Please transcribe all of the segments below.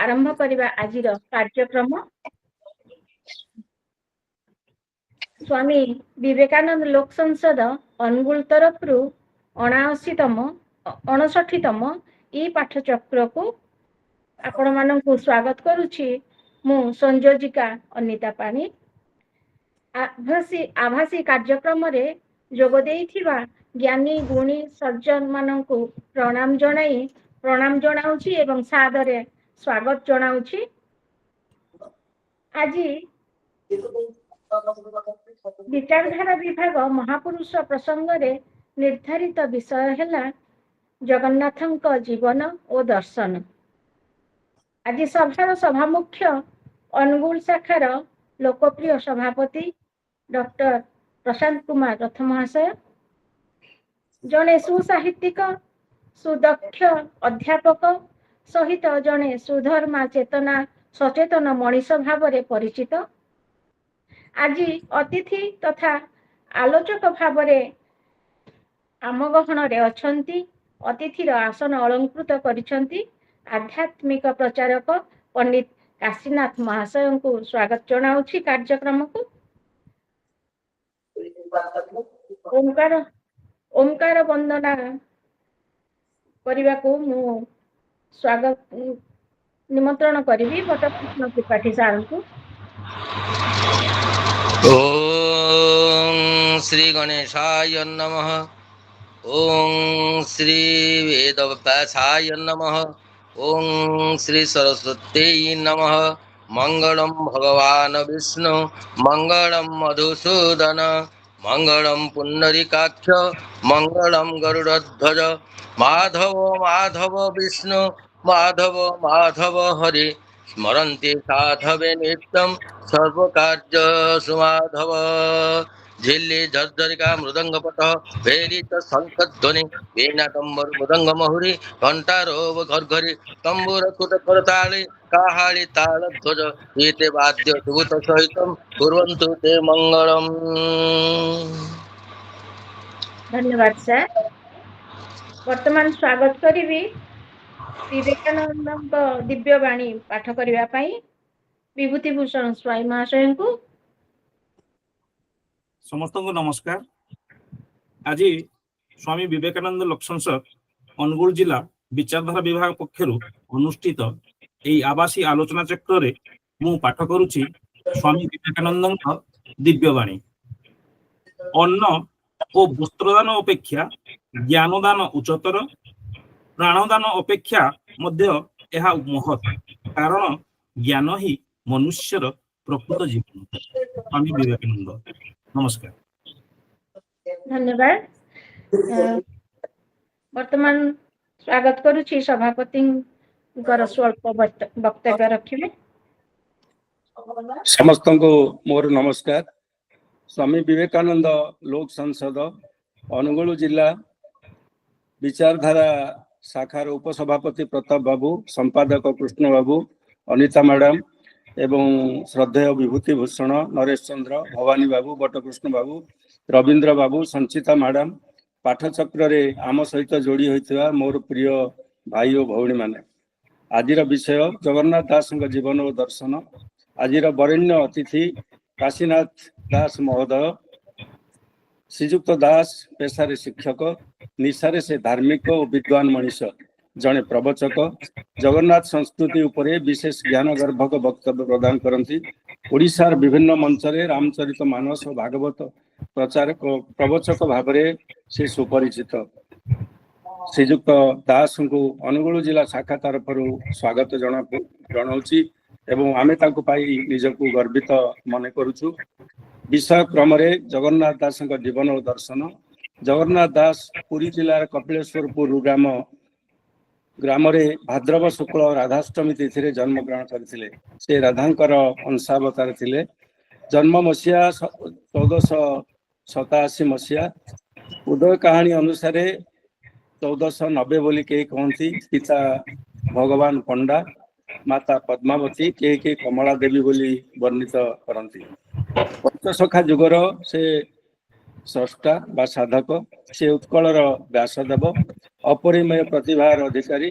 आरंभ करिबा आजिर कार्यक्रम। स्वामी विवेकानंद लोक संसद अनुगुल तरफ 59तम ई पाठचक्र को आपण मानकु स्वागत करुछि। मु संयोजिका अनिता पाणी आभासी कार्यक्रम रे जोग देइथिबा ज्ञानी गुणी सज्जन मानकु प्रणाम जणाउछि एवं सादरे स्वागत जणाउछि। आज विचारधारा विभाग महापुरुष प्रसंग रे निर्धारित विषय हैला जगन्नाथଙ୍କ जीवन और दर्शन। आज सभार सभा मुख्य अनुगुल शाखार लोकप्रिय सभापति डॉक्टर प्रशांत कुमार रथ महाशय, जने सुसाहित्यिक सुदक्ष अध्यापक सहित जने सुधर्मा चेतना सचेतन मनीष भाव में परिचित। आज अतिथि तथा आलोचक भाव में आम गहन रे अछंती। अतिथिर आसन अलंकृत करिसंती आध्यात्मिक प्रचारक पंडित काशीनाथ महाशय को स्वागत जनाउछि कार्यक्रम को। ओंकार वंदना करने को मु स्वागत निमंत्रण करी बटकृष्ण त्रिपाठी सार को। ओम श्री गणेशाय नमः। ओम श्री वेदव्यासाय नमः। ओम श्री सरस्वती नमः। मंगलम भगवान विष्णु मंगलम मधुसूदन मंगलम पुंडरीकाक्ष मंगलम गरुड़ध्वज। माधव माधव विष्णु माधव माधव हरि स्मरन्ति साधवे नित्यं सर्वकार्येषु माधव। झिल्ली झर्झरिका मृदंगपट भेरित शंखध्वनि वीणा तंबर मृदंग महुरी घंटारोव घरघरी तंबुर कुट करताली काहाली ताल ध्वज गीते वाद्य सुगत सहित कुर्वन्तु ते मंगलम। धन्यवाद सर। वर्तमान स्वागत करी विवेकानंद दिव्य वाणी पाठ करने विभूति भूषण स्वाई महाशय को। समस्त को नमस्कार। आज स्वामी विवेकानंद लोक संसद अनुगुल जिला विचारधारा विभाग पक्षर अनुष्ठित यही आवासी आलोचना चक्र रे मु पाठ करुछि स्वामी विवेकानंद दिव्यवाणी। अन्न और वस्त्रदान अपेक्षा ज्ञानदान उच्चतर, प्राणदान अपेक्षा मध्य यह महत्, कारण ज्ञान ही मनुष्यर प्रकृत जीवन। स्वामी विवेकानंद। नमस्कार। धन्यवाद। वर्तमान स्वागत करुछि सभापति स्वल्प वक्तव्य रखिबे। समस्त को मोर नमस्कार। स्वामी विवेकानंद लोक संसद अनुगुल जिला विचारधारा शाखार उपसभापति प्रताप बाबू, संपादक कृष्ण बाबू, अनिता मैडम एवं श्रद्धेय विभूति भूषण नरेश चंद्र, भवानी बाबू, बटकृष्ण बाबू, रवींद्र बाबू, संचिता मैडम, पाठचक्र रे आम सहित जोड़ी होता मोर प्रिय भाई और भौणी माने। आजिर विषय जगन्नाथ दास जीवन और दर्शन। आजिर वरेण्य अतिथि काशीनाथ दास महोदय। श्रीजुक्त दास पेशारे शिक्षक, निशारे से धार्मिक और विद्वान मनीष, जड़े प्रवचक, जगन्नाथ संस्कृति उपरे विशेष ज्ञान गर्भक वक्तव्य प्रदान करती। ओडिशार विभिन्न मंच रे रामचरित मानस और भागवत प्रचारक प्रवचक भाव से सुपरिचित। श्रीजुक्त दास को अनुगुल जिला शाखा तरफ स्वागत जनाऊँगी एवं आमे ताकु पाई निजको गर्वित मन करुचु। विषय क्रम जगन्नाथ दास जीवन और दर्शन। जगन्नाथ दास पुरी जिलार कपिलेश्वरपुर ग्राम भाद्रव शुक्ल राधाष्टमी तिथि जन्म ग्रहण करथिले। से राधांकर अंशावतार थिले। जन्म मसीहा 1487 मसीहा। उदय कहानी अनुसार 1490 बोली के कहती। पिता भगवान पंडा, माता पद्मावती, के कमला देवी बोली वर्णित करती। पंचसखा जुगर से स्रष्टा बा साधक। से उत्कलर व्यासदेव, अपरिमेय प्रतिभार अधिकारी,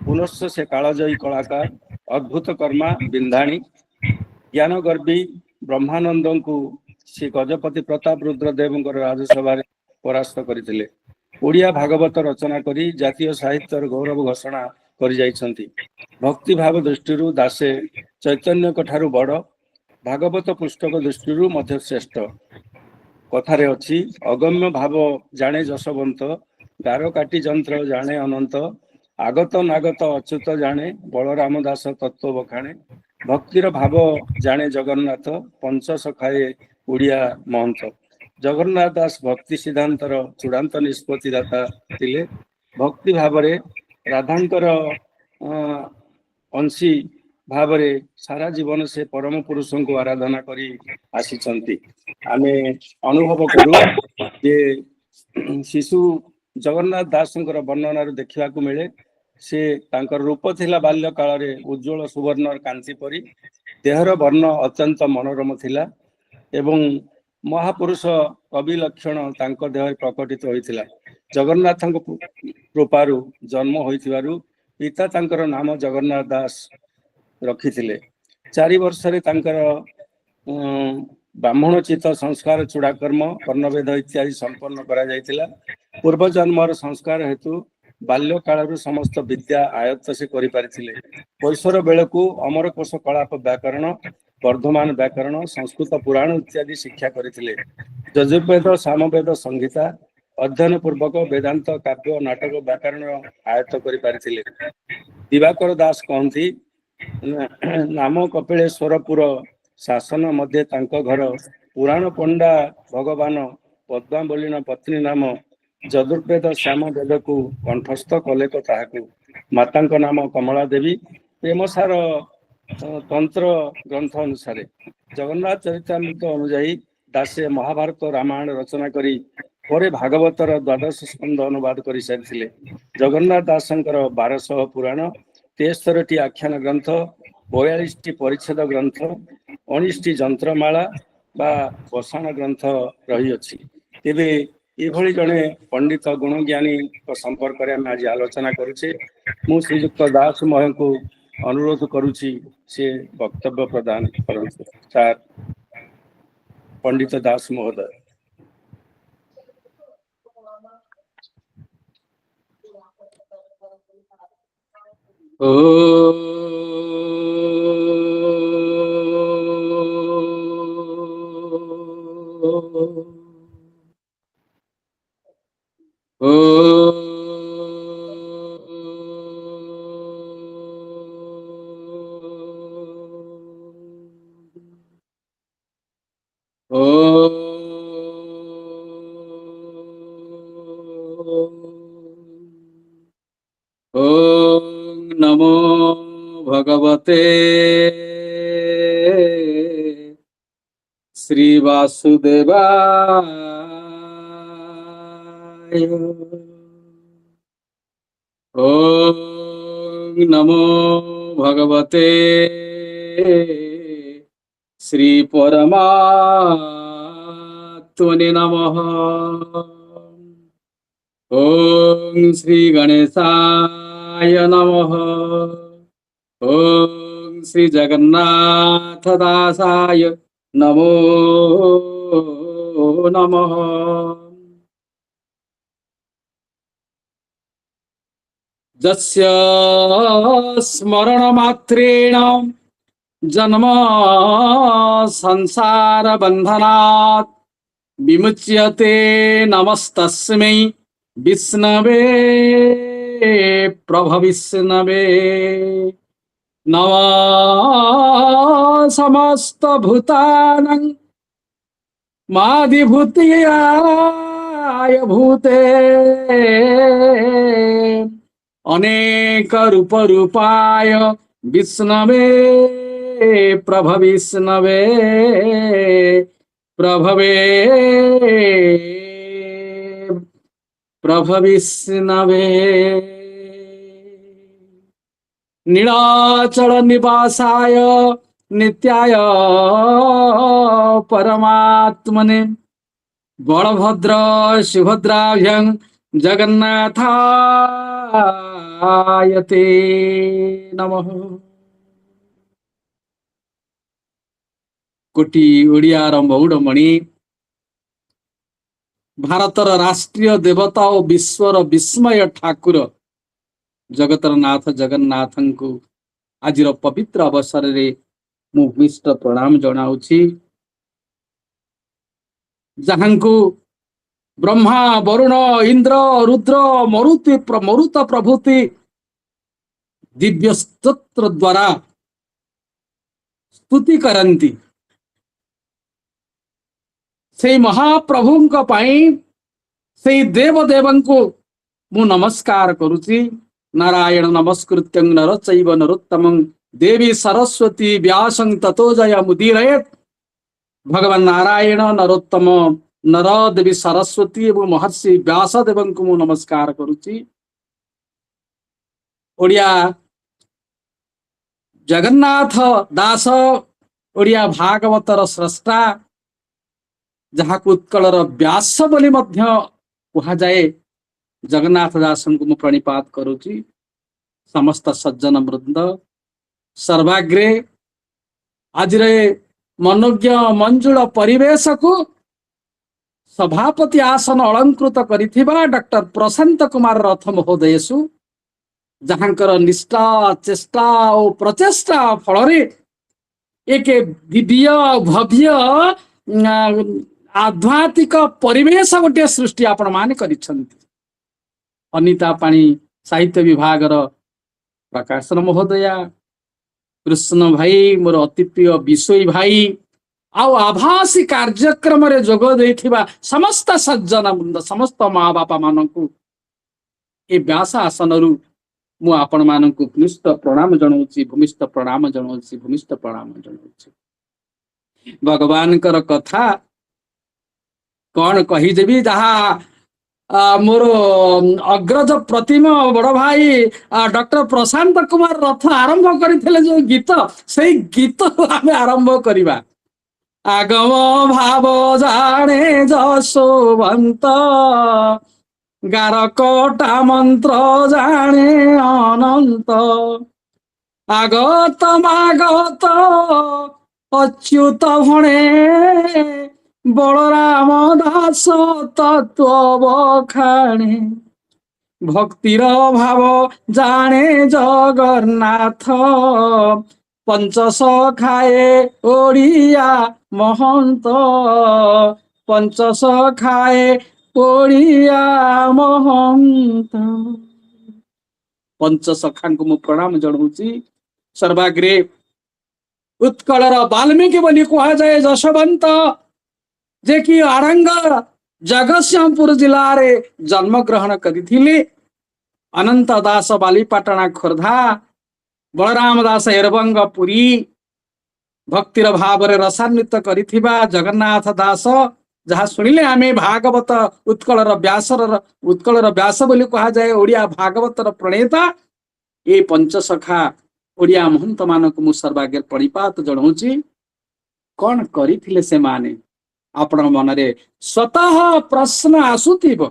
पुनश्च से कालजयी कलाकार, अद्भुत कर्मा बिंधाणी ज्ञान गर्वी ब्रह्मानंद को से गजपति प्रताप रुद्रदेव राजसभा परास्त करथिले। ओडिया भागवत रचना करी जातीय साहित्यर गौरव घोषणा करि जाइछन्ति। भक्ति भाव दृष्टि दासे चैतन्य ठारू बड़ भागवत पुस्तक दृष्टि मध्य श्रेष्ठ। कथारे अछि अगम्य भाव जाने जशवंत गार काटी जंत्र जाने अनंत आगत नागत अच्युत जाने बलराम दास तत्व बखाणे भक्तिर भाव जाने जगन्नाथ पंच सखाए ओडिया महंत। जगन्नाथ दास भक्ति सिद्धांतर चूड़ांत निष्पत्तिदाता थिले। भक्ति भावरे राधांकर अंशी भावरे सारा जीवन से परम पुरुष को आराधना करी आसीचंती। आमे अनुभव करू जे शिशु जगन्नाथ दास वर्णन देखा मिले से तांकर रूप थिला बाल्य काल रे उज्जवल सुवर्ण कांति परी देहर वर्ण अत्यंत मनोरम थिला एवं महापुरुष कवि लक्षण तांको देह प्रकटित होइथिला। जगन्नाथ कृपारु जन्म होइथिबारु पिता तांकर नाम जगन्नाथ दास रखिथिले। 4 वर्ष रे तांकर ब्राह्मणोचित संस्कार चूड़ाकर्म कर्णवेद इत्यादि संपन्न करा जायतिला। पूर्व जन्मर संस्कार हेतु बाल्य कालरू समस्त विद्या आयत्त से करि पारिथिले। कैशोर बेलकू अमरकोश कलाप व्याकरण वर्धमान व्याकरण संस्कृत पुराण इत्यादि शिक्षा करथिले। यजुर्वेद सामवेद संहिता अध्ययन पूर्वक वेदांत काव्य नाटक व्याकरण आयत्त करि पारिथिले। दिवाकर दास कहती नाम कपिलेश्वरपुर शासन मध्य तांको घर पुराण पंडा भगवान पद्मावलीन पत्नी नाम यजुर्वेद श्याम वेद को कंठस्थ कले तो ताहाकू मातांको नाम कमला देवी। प्रेमसार तंत्र ग्रंथ अनुसार जगन्नाथ चरितामृत अनुजाई दासे महाभारत रामायण रचना करी परे भागवतर 12 स्कंद अनुवाद कर सारी। जगन्नाथ दासंकर 1200 पुराण 73 आख्यान ग्रंथ 42 परिच्छेद ग्रंथ 19 जंत्रमाला बा वसाण ग्रंथ रही अछि। तेबे एभली जने पंडित गुणज्ञानी संपर्क में आज आलोचना करुचे। मु श्रीयुक्त दास मह को अनुरोध करुची से वक्तव्य प्रदान करंतु। सार पंडित दास महोदय। ओम नमो भगवते श्री वासुदेवाय। ओम नमो भगवते श्री परमात्मने नमः। ओम श्री गणेशाय नमः। ओम श्री जगन्नाथ दासाय नमो नमः। जस्य स्मरण मात्रेण जन्म संसार बंधनात् विमुच्यते नमस्तस्मै विष्णवे प्रभविष्णवे। नमः समस्त भूतानां मादिभूताय भूते अनेक रूप रूपाय विष्णवे प्रभविष्णवे प्रभवे प्रभविष्णवे। नीलाचल निवासाय नित्याय परमात्मने बलभद्र सुभद्राभ्यां जगन्नाथाय ते नमः। कोटी ओडियार मौड़मणि भारतर राष्ट्रीय देवता और विश्वर विस्मय ठाकुर जगतर नाथ जगन्नाथ को आज पवित्र अवसर रे मु भूमिष्ठ प्रणाम जनाऊछि। जहां को ब्रह्मा वरुण इंद्र रुद्र मरुत प्रभृति दिव्य स्तोत्र द्वारा स्तुति करंती से महाप्रभु से देवदेव को मु नमस्कार करुची। नारायण नमस्कृत्य नर चैव नरोत्तमं देवी सरस्वती व्यासं ततो जय मुदीरयेत्। भगवान नारायण नरोत्तम नर देवी सरस्वती एवं महर्षि व्यासदेव को मु नमस्कार करुची। ओडिया जगन्नाथ दास ओडिया भागवतर स्रष्टा जहाँ को उत्कलर व्यास बोली मध्य कहा जाए जगन्नाथ दास को मु प्रणिपात करुची। समस्त सज्जन वृंद सर्वाग्रे आज मनोज्ञ मंजुल परिवेश को सभापति आसन अलंकृत करिथिबा डॉक्टर प्रशांत कुमार रथ महोदयसु जहाँकर निष्ठा चेष्टा और प्रचेष्टा फल एक दिव्य भव्य आध्यात्मिक परिवेश गोटे सृष्टि आपण माने करिसंती। अनिता पाणी साहित्य विभाग प्रकाशन महोदया कृष्ण भाई मोर अति प्रिय विषय भाई आउ आभासी कार्यक्रम रे जोग देथिबा समस्त सज्जन वृंद समस्त माँ बापा मानकु ए व्यास आसनरु मु आपण मानकु भूमिष्ठ प्रणाम जणाउछि भूमिष्ठ प्रणाम जणाउछि भूमिष्ठ प्रणाम जणाउछि। भगवान कर कथा कौन कहीदेवी जहाँ मोर अग्रज प्रतिम बड़ भाई डॉक्टर प्रशांत कुमार रथ आरंभ करथिले जो गीत से गीत आम आरंभ करिबा। आगम भाव जाने जशोवंत गारकटा मंत्र जाने अनंत आगत मागत अच्युत भणे बलराम दास तत्व बखाणे भक्तिर भाव जाने जगन्नाथ पंचसखाए ओडिया महंत पंचसखाए ओडिया महंत। पंचसखा को मु प्रणाम जणाऊछि। सर्वाग्रे उत्कलर वाल्मीकि बोली कहा जाए जशवंत जे कि आरंग जगतसिंहपुर जिला रे जन्म ग्रहण करिथिले। अनंत दास बालीपाटना खोर्धा बलराम दास एरबंग पुरी भक्तिर भाव रे रसान्वित करिथिबा जगन्नाथ दास जहाँ शुणिले आमे भागवत उत्कलर व्यास बोली कहा जाए ओडिया भागवतर प्रणेता ए पंचसखा ओडिया महंत मानक मु सर्वाग्रे प्रणिपात जणाऊछि। कौन करिथिले से माने आपण मनरे स्वतः प्रश्न आसुथिबो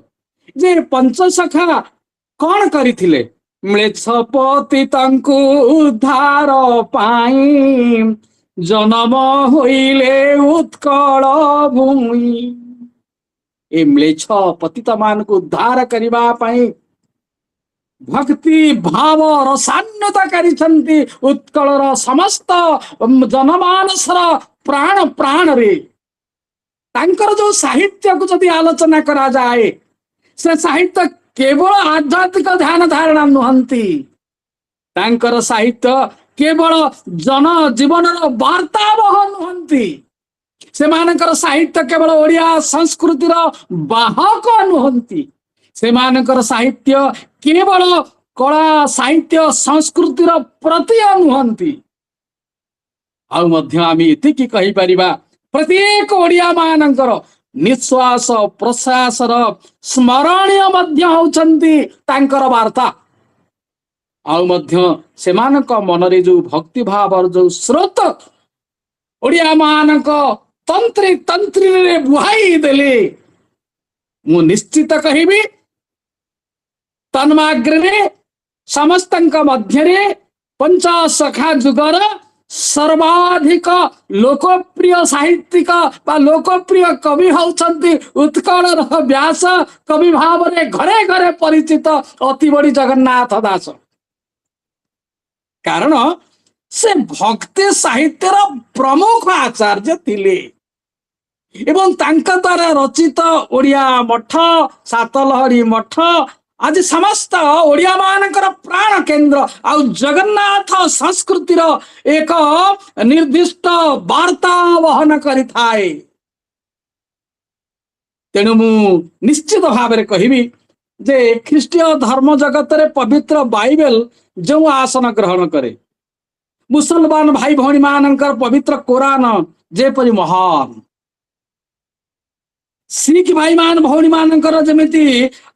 जे पंचसखा कौन करिथिले। म्लेच्छपति तंकु उद्धार पाई जन्म होइले उत्कल भूमि। ए म्लेच्छ पतित मान को उद्धार करिबा पाई भक्ति भाव रसान्वित करिसंती उत्कलर समस्त जनमानसर प्राण प्राण रे। तांकर जो साहित्य को जदि आलोचना करा जाए से साहित्य केवल आध्यात्मिक ध्यान धारणा नुहंती। तांकर साहित्य केवल जन जीवन वार्तावह नुहंती। से मानकर साहित्य केवल ओडिया संस्कृतिर बाहक नुहंती। से मानकर साहित्य केवल कला साहित्य संस्कृतिर प्रति नुहंती। आउ मध्य आमी एतिकी कहि परिबा प्रत्येक ओडिया मानकर निश्वास प्रश्वासर स्मरणीय मध्य होउछंती तांकर वार्ता। आउ मध्य सेमानक मनरे जो भक्ति भाव जो स्रोत ओडिया मानक तंत्री तंत्री रे बुहाई देले मु निश्चित कहिबी तन्माग्रे समस्तंक मध्यरे पंचसखा जुगर सर्वाधिक लोकप्रिय साहित्यिक बा लोकप्रिय कवि होउछन्ति उत्कलर व्यास कवि भाव में घरे घरे परिचित अति बड़ी जगन्नाथ दास। कारण से भक्ति साहित्यर प्रमुख आचार्य थिले एवं तांका द्वारा रचित ओडिया मठ सातलहरी मठ आज समस्त ओडिया मानकर प्राण केंद्र आ जगन्नाथ संस्कृतिर एक निर्दिष्ट वार्ता वहन करि थाए। तेणु मु निश्चित भाव में कहबी जे ख्रीष्टीय धर्म जगत रे पवित्र बाइबल जो आसन ग्रहण करे मुसलमान भाई भौणी मानकर पवित्र कुरान जेपरि महान सिख भाई मान भौणी मानकर जमिति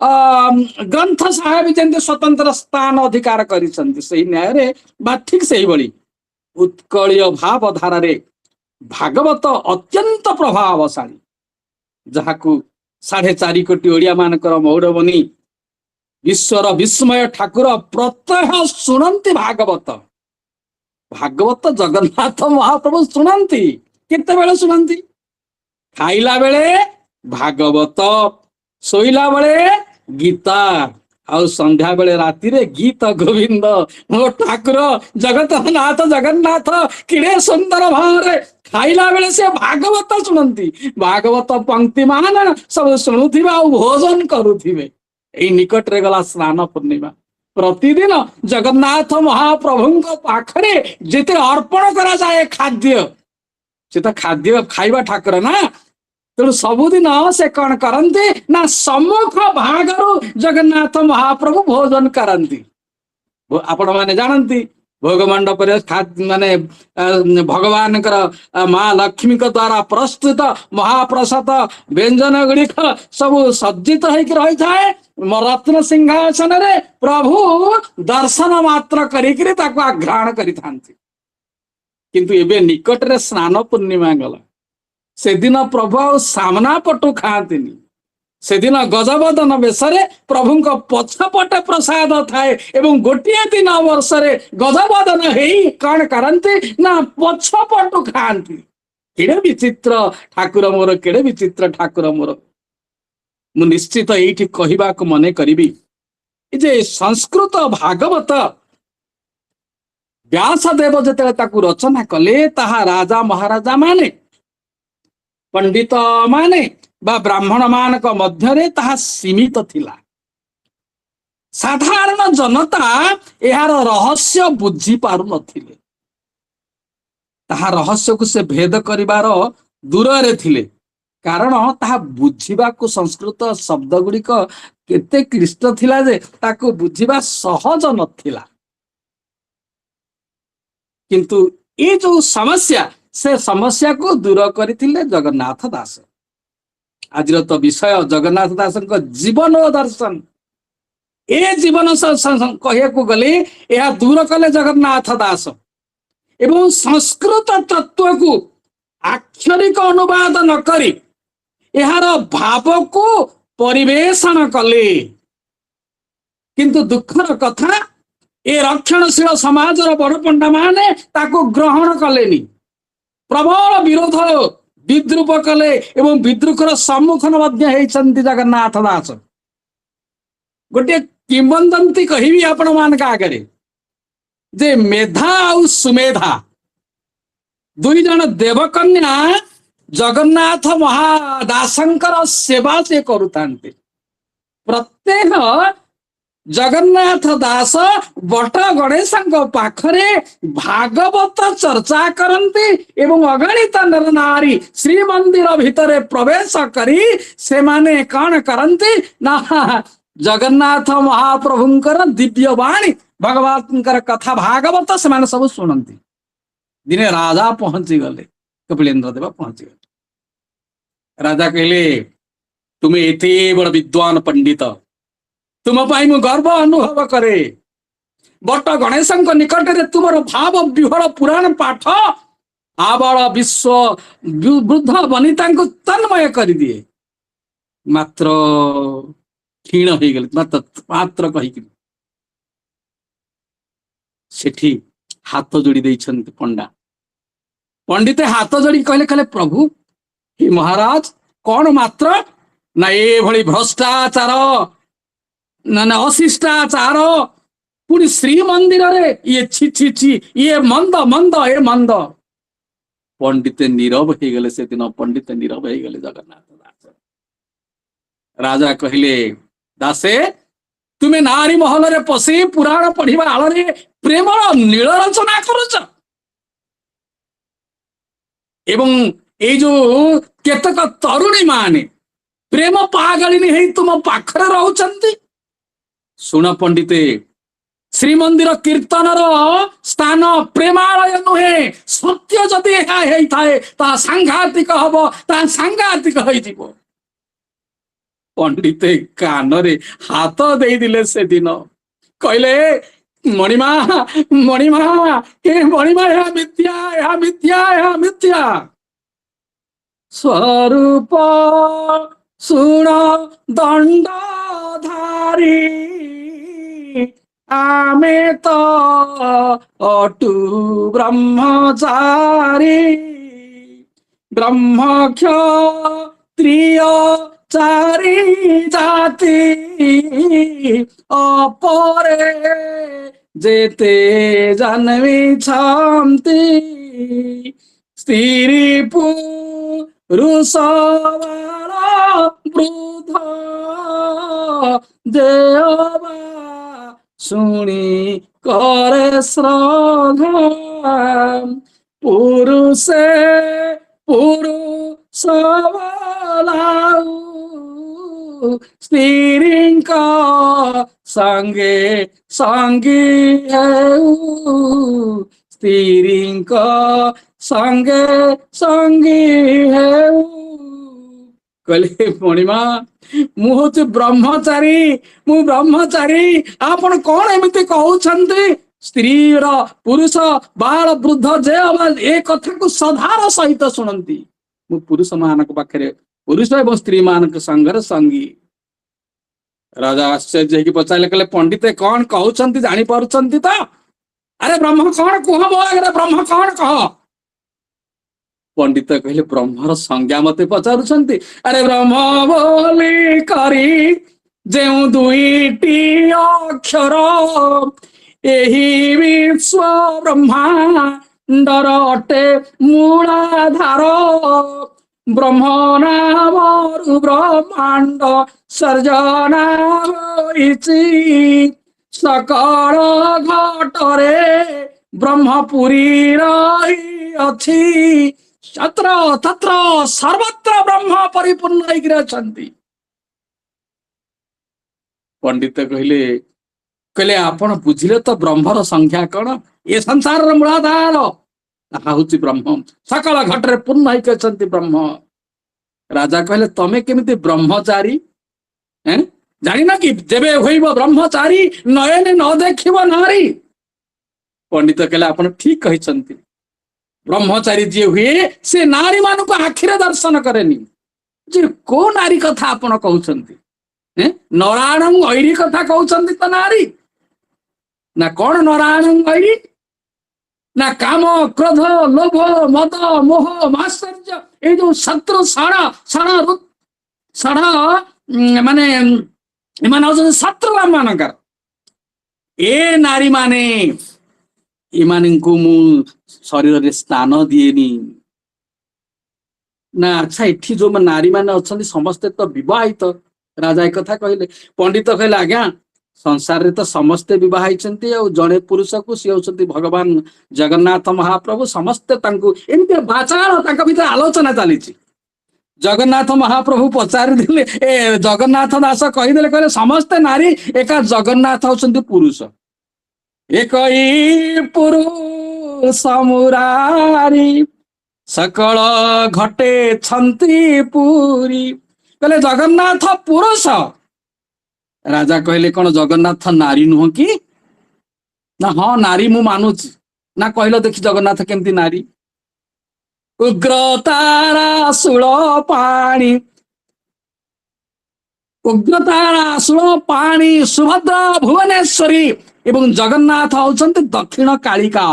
ग्रंथ साहेब जंते स्वतंत्र स्थान अधिकार करिसंति सही न्याय रे बा ठीक सही बड़ी उत्कलीय भाव धारा रे भागवत अत्यंत प्रभावशाली जहाकू 4.5 कोटी ओडिया मानकर मौड़बनी विश्वर विस्मय ठाकुर प्रत्यह शुणंती भागवत भागवत जगन्नाथ महाप्रभु शुणंती केते बेले शुणंती खाइला बेले भागवत सोइला बेले गीता आउ संध्या बेले राति रे गीत गोविंद मो ठाकुर जगन्नाथ जगन्नाथ किड़े सुंदर भाव खाइला बेले से भागवत शुणंती भागवत पंक्ति मान सब शुणुथिबे आ भोजन करुथिबे। एई निकट रे गला स्नान पूर्णिमा प्रतिदिन जगन्नाथ महाप्रभु पाखरे जेते अर्पण करा जाए खाद्य से तो खाद्य खाइबा ठाकुर ना तेणु सबुदिन से कौन करते ना सम्मुख भागरु जगन्नाथ महाप्रभु भोजन करती आपण माने जानती भोग मंडप माने भगवान माँ लक्ष्मी द्वारा प्रस्तुत महाप्रसाद व्यंजन गुड़िक सब सज्जित होकर रही थाए रत्न सिंहासन रे प्रभु दर्शन मात्र करिकरी ताको आग्रहण करि थांती। किंतु एबे निकट रे स्नान पूर्णिमा गला से दिन प्रभु सामना पटु खातिनी से दिन गजबदन बेसरे प्रभु पछपटे प्रसाद थाए एवं गोटे दिन वर्ष गजबदन हेई कौन करती ना पछपटु खाती। केड़े विचित्र ठाकुर मोर केड़े विचित्र ठाकुर मोर मु निश्चित एठी कहिबा को मने करिबी जे संस्कृत भागवत व्यासदेव जते ताकू रचना कले ताहा राजा महाराजा माने पंडित माने बा ब्राह्मण मानक मध्यरे ताहा सीमित थिला। साधारण जनता यार रहस्य बुझी पारु नथिले ताहा रहस्य को से भेद करिवार दूर रे थिले कारण ताहा बुझिबा को संस्कृत शब्द गुड़िक केते क्लिष्ट थिला जे ताको बुझिबा सहज नथिला। किंतु ये जो समस्या से समस्या को दूर करथिले जगन्नाथ दास। आज तो विषय जगन्नाथ दास जीवन दर्शन ए जीवन कह को गले यह दूर कले जगन्नाथ दास एवं संस्कृत तत्व को आक्षरिक अनुवाद न करी यार भाव को परिवेषण कले। किंतु दुखर कथा ए रक्षणशील समाजर बड़ पंडा माने ताको ग्रहण कलेनी प्रबल विरोध विद्रूप कले एवं विद्रुखर सम्मुखन जगन्नाथ दास। गोटे किंवदंती कहबी आपण मान आगे जे मेधा आउ सुमेधा दुई जन देवकन्या जगन्नाथ महादासंकर सेवा से करुतांते। प्रत्येक जगन्नाथ दास बट गणेश पाखरे भागवत चर्चा करती एवं अगणित नर नारी श्रीमंदिर भितर प्रवेश करी से माने कौन करती ना जगन्नाथ महाप्रभुंकर दिव्य वाणी भगवान कथा भागवत से माने सब शुणती। दिने राजा पहुंची गले कपिलेन्द्र देव पहुंची गले राजा कहले तुम्हें एते बड़ विद्वान पंडित तुम पाई मु गर्व अनुभव करे बट गणेश निकट में तुम भाव विहल पुराण पाठ आबल विश्व वृद्ध वनिता को तन्मय कर दिए मात्र क्षीण हो गले मात्र कहीकि सेठी हाथ जोड़ी पंडा पंडित हाथ जोड़ी कहले कहले प्रभु हे महाराज कौन मात्र ना ये भली भ्रष्टाचार ना ना अशिष्टाचार पुणी श्रीमंदिर रे ये छि छि छि ये मंद मंद ये मंद पंडित नीरव हो गले से दिन पंडित नीरव हो गले जगन्नाथ दास राजा कहले दासे तुम्हें नारी महल रे पशि पुराण पढ़िबा आल रे प्रेम नील रचना करुच एवं ये जो केतक तरुणी माने प्रेम पागलिनी है तुम पाखरे रहउचंती सुन पंडिते श्रीमंदिर कीर्तन स्थान प्रेमालय नुहे सत्य जदि थाए ता सांघातिक हब ता सांघातिक हो पंडिते कान रे हाथ दे दिले से दिन कहले मणिमा मणिमा हे मणिमा यह मिथ्या यह मिथ्या यह मिथ्या स्वरूप सुण दंडधारी आमे तो अटु ब्रह्मचारी ब्रह्मक्षत्रिय चारी जाति अपरे जेते जन्मी छामती स्त्री पुरुष वृद्ध देवा शुणी करे श्रद्धा पुरुषे पुरुष स्त्रींका संगे संगी स्त्रींका संगे संगी कहले मणिमा मु हूँ ब्रह्मचारी मु ब्रह्मचारी आपण कौन एमती कहते स्त्री पुरुष बाल वृद्ध जे ए कथा को सधार सहित शुणती मु पुरुष मान पाखे पुरुष एवं स्त्री मान संगर संगी राजा आश्चर्य होगी पचारे कहले पंडित कौन कहते जानी पारुछंती तो अरे ब्रह्म कौन कह मो आगे ब्रह्म कौन कह पंडित कहले ब्रह्मर संज्ञा मते पचारुछंती अरे ब्रह्म बोली करी जेउ दुईटी अक्षर एही विश्व ब्रह्मांडर अटे मूलाधार ब्रह्म नामरु ब्रह्मांड सर्जना होइछि सकल घटरे ब्रह्मपुरी रही अछि तत्र तत्र सर्वत्र ब्रह्म परिपूर्ण होइकि अछंती पंडित कहले कहले आपण बुझिले तो ब्रह्मर संख्या कौन ये संसार मूलाधार हूँ ब्रह्म सकल घटरे पूर्ण होइकि अछंती ब्रह्म राजा कहले तमे केमिति ब्रह्मचारी जानी ना कि जेबे होइबो ब्रह्मचारी नयने न देखिबो नारी पंडित कहले आपण ठीक कहिसंती ब्रह्मचारी जी हुए से नारी मान को आखिरे दर्शन करेनी जे को नारी कथा आपण कहउछंती नारायण ऐरी कथा कहउछंती तो नारी ना कौन नारायण ऐरी ना काम क्रोध लोभ मद मोह मात्सर्य ये जो शत्रु षड़ा षड़ा षड़ा माने एमान शत्रु मानकर ए नारी माने एमानଙ୍କୁ ମୁଁ ଶରୀରରେ ସ୍ଥାନ ଦିଏନି ନା ଆଚ୍ଛା ଏଠି ଯୋଉ ନାରୀ ମାନେ ଅଛନ୍ତି ସମସ୍ତେ ତ ବିବାହିତ ରାଜା ଏ କଥା କହିଲେ ପଣ୍ଡିତ କହିଲେ ଆଜ୍ଞା ସଂସାରରେ ତ ସମସ୍ତେ ବିବାହ ହେଇଛନ୍ତି ଆଉ ଜଣେ ପୁରୁଷକୁ ସିଏ ହଉଛନ୍ତି ଭଗବାନ ଜଗନ୍ନାଥ ମହାପ୍ରଭୁ ସମସ୍ତେ ତାଙ୍କୁ ଏମିତି ବାଚାଳ ତାଙ୍କ ଭିତରେ ଆଲୋଚନା ଚାଲିଛି ଜଗନ୍ନାଥ ମହାପ୍ରଭୁ ପଚାରିଥିଲେ ଏ ଜଗନ୍ନାଥ ଦାସ କହିଦେଲେ କହିଲେ ସମସ୍ତେ ନାରୀ ଏକା ଜଗନ୍ନାଥ ହଉଛନ୍ତି ପୁରୁଷ एकई पुरुष मुरारी सकल घटे छंती पूरी कहले जगन्नाथ पुरुष राजा कहले कौन जगन्नाथ नारी नुह कि ना हाँ नारी मु मानुची ना कहलो देखी जगन्नाथ केमती नारी उग्रतारा सुल पाणी उग्रतारा सुल पाणी सुभद्रा भुवनेश्वरी एवं जगन्नाथ होउछन्ति दक्षिण कालिका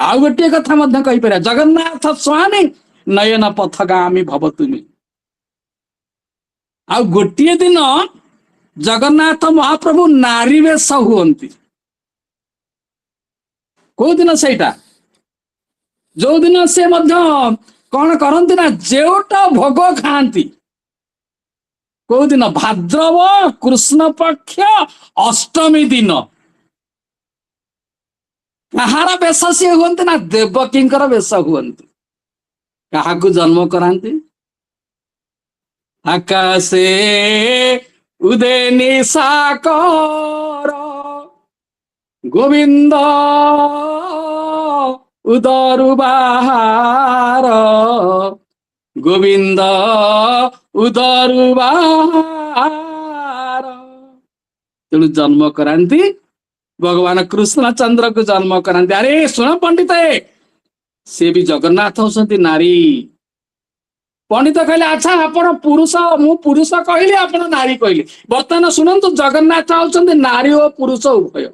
ଆଉ ଗୋଟିଏ କଥା ମଧ୍ୟ କହିପାରିବା, ଜଗନ୍ନାଥ ସ୍ୱାମୀ ନୟନ ପଥଗାମୀ ଭବ ତୁମେ। ଆଉ ଗୋଟିଏ ଦିନ ଜଗନ୍ନାଥ ମହାପ୍ରଭୁ ନାରୀ ବେଶ ହୁଅନ୍ତି। କୋଉ ଦିନ ସେଇଟା? ଯୋଉ ଦିନ ସେ ମଧ୍ୟ କଣ କରନ୍ତି ନା ଯେଉଟ ଭୋଗ ଖାଆନ୍ତି। କୋଉ ଦିନ? ଭାଦ୍ରବ କୃଷ୍ଣ ପକ୍ଷ ଅଷ୍ଟମୀ ଦିନ। କାହାର ବେଶ ସିଏ ହୁଅନ୍ତି ନା ଦେବକୀଙ୍କର ବେଶ ହୁଅନ୍ତି। କାହାକୁ ଜନ୍ମ କରାନ୍ତି? ଆକାଶେ ଉଦେ ନିଶାକର ଗୋବିନ୍ଦ ଉଦରୁ ବାହାର, ଗୋବିନ୍ଦ ଉଦରୁ ବାହାର। ତେଣୁ ଜନ୍ମ କରାନ୍ତି ଭଗବାନ କୃଷ୍ଣଚନ୍ଦ୍ରକୁ ଜନ୍ମ କରାନ୍ତି। ଆରେ ଶୁଣ ପଣ୍ଡିତ, ସେ ବି ଜଗନ୍ନାଥ ହଉଛନ୍ତି ନାରୀ। ପଣ୍ଡିତ କହିଲେ ଆଚ୍ଛା ଆପଣ ପୁରୁଷ, ମୁଁ ପୁରୁଷ କହିଲି, ଆପଣ ନାରୀ କହିଲେ। ବର୍ତ୍ତମାନ ଶୁଣନ୍ତୁ, ଜଗନ୍ନାଥ ହଉଛନ୍ତି ନାରୀ ଓ ପୁରୁଷ ଉଭୟ।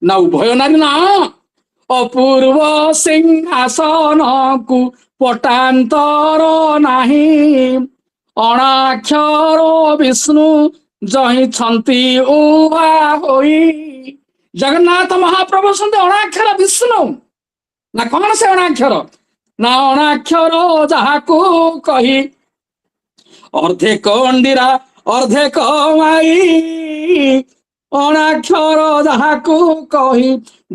ନା ଉଭୟ ନାରୀ ନା, ଅପୂର୍ବ ସିଂହାସନକୁ ପଟାନ୍ତର ନାହିଁ, ଅଣାକ୍ଷର ବିଷ୍ଣୁ ଜହିଁଛନ୍ତି ଉଭା ହୋଇ। ଜଗନ୍ନାଥ ମହାପ୍ରଭୁ ହଉଛନ୍ତି ଅଣାକ୍ଷର ବିଷ୍ଣୁ। ନା କଣ ସେ ଅଣାକ୍ଷର? ନା ଅଣାକ୍ଷର ଯାହାକୁ କହି ଅର୍ଧେ କଣ୍ଡିରା ଅର୍ଧେ କମାଇ, ଅଣାକ୍ଷର ଯାହାକୁ କହି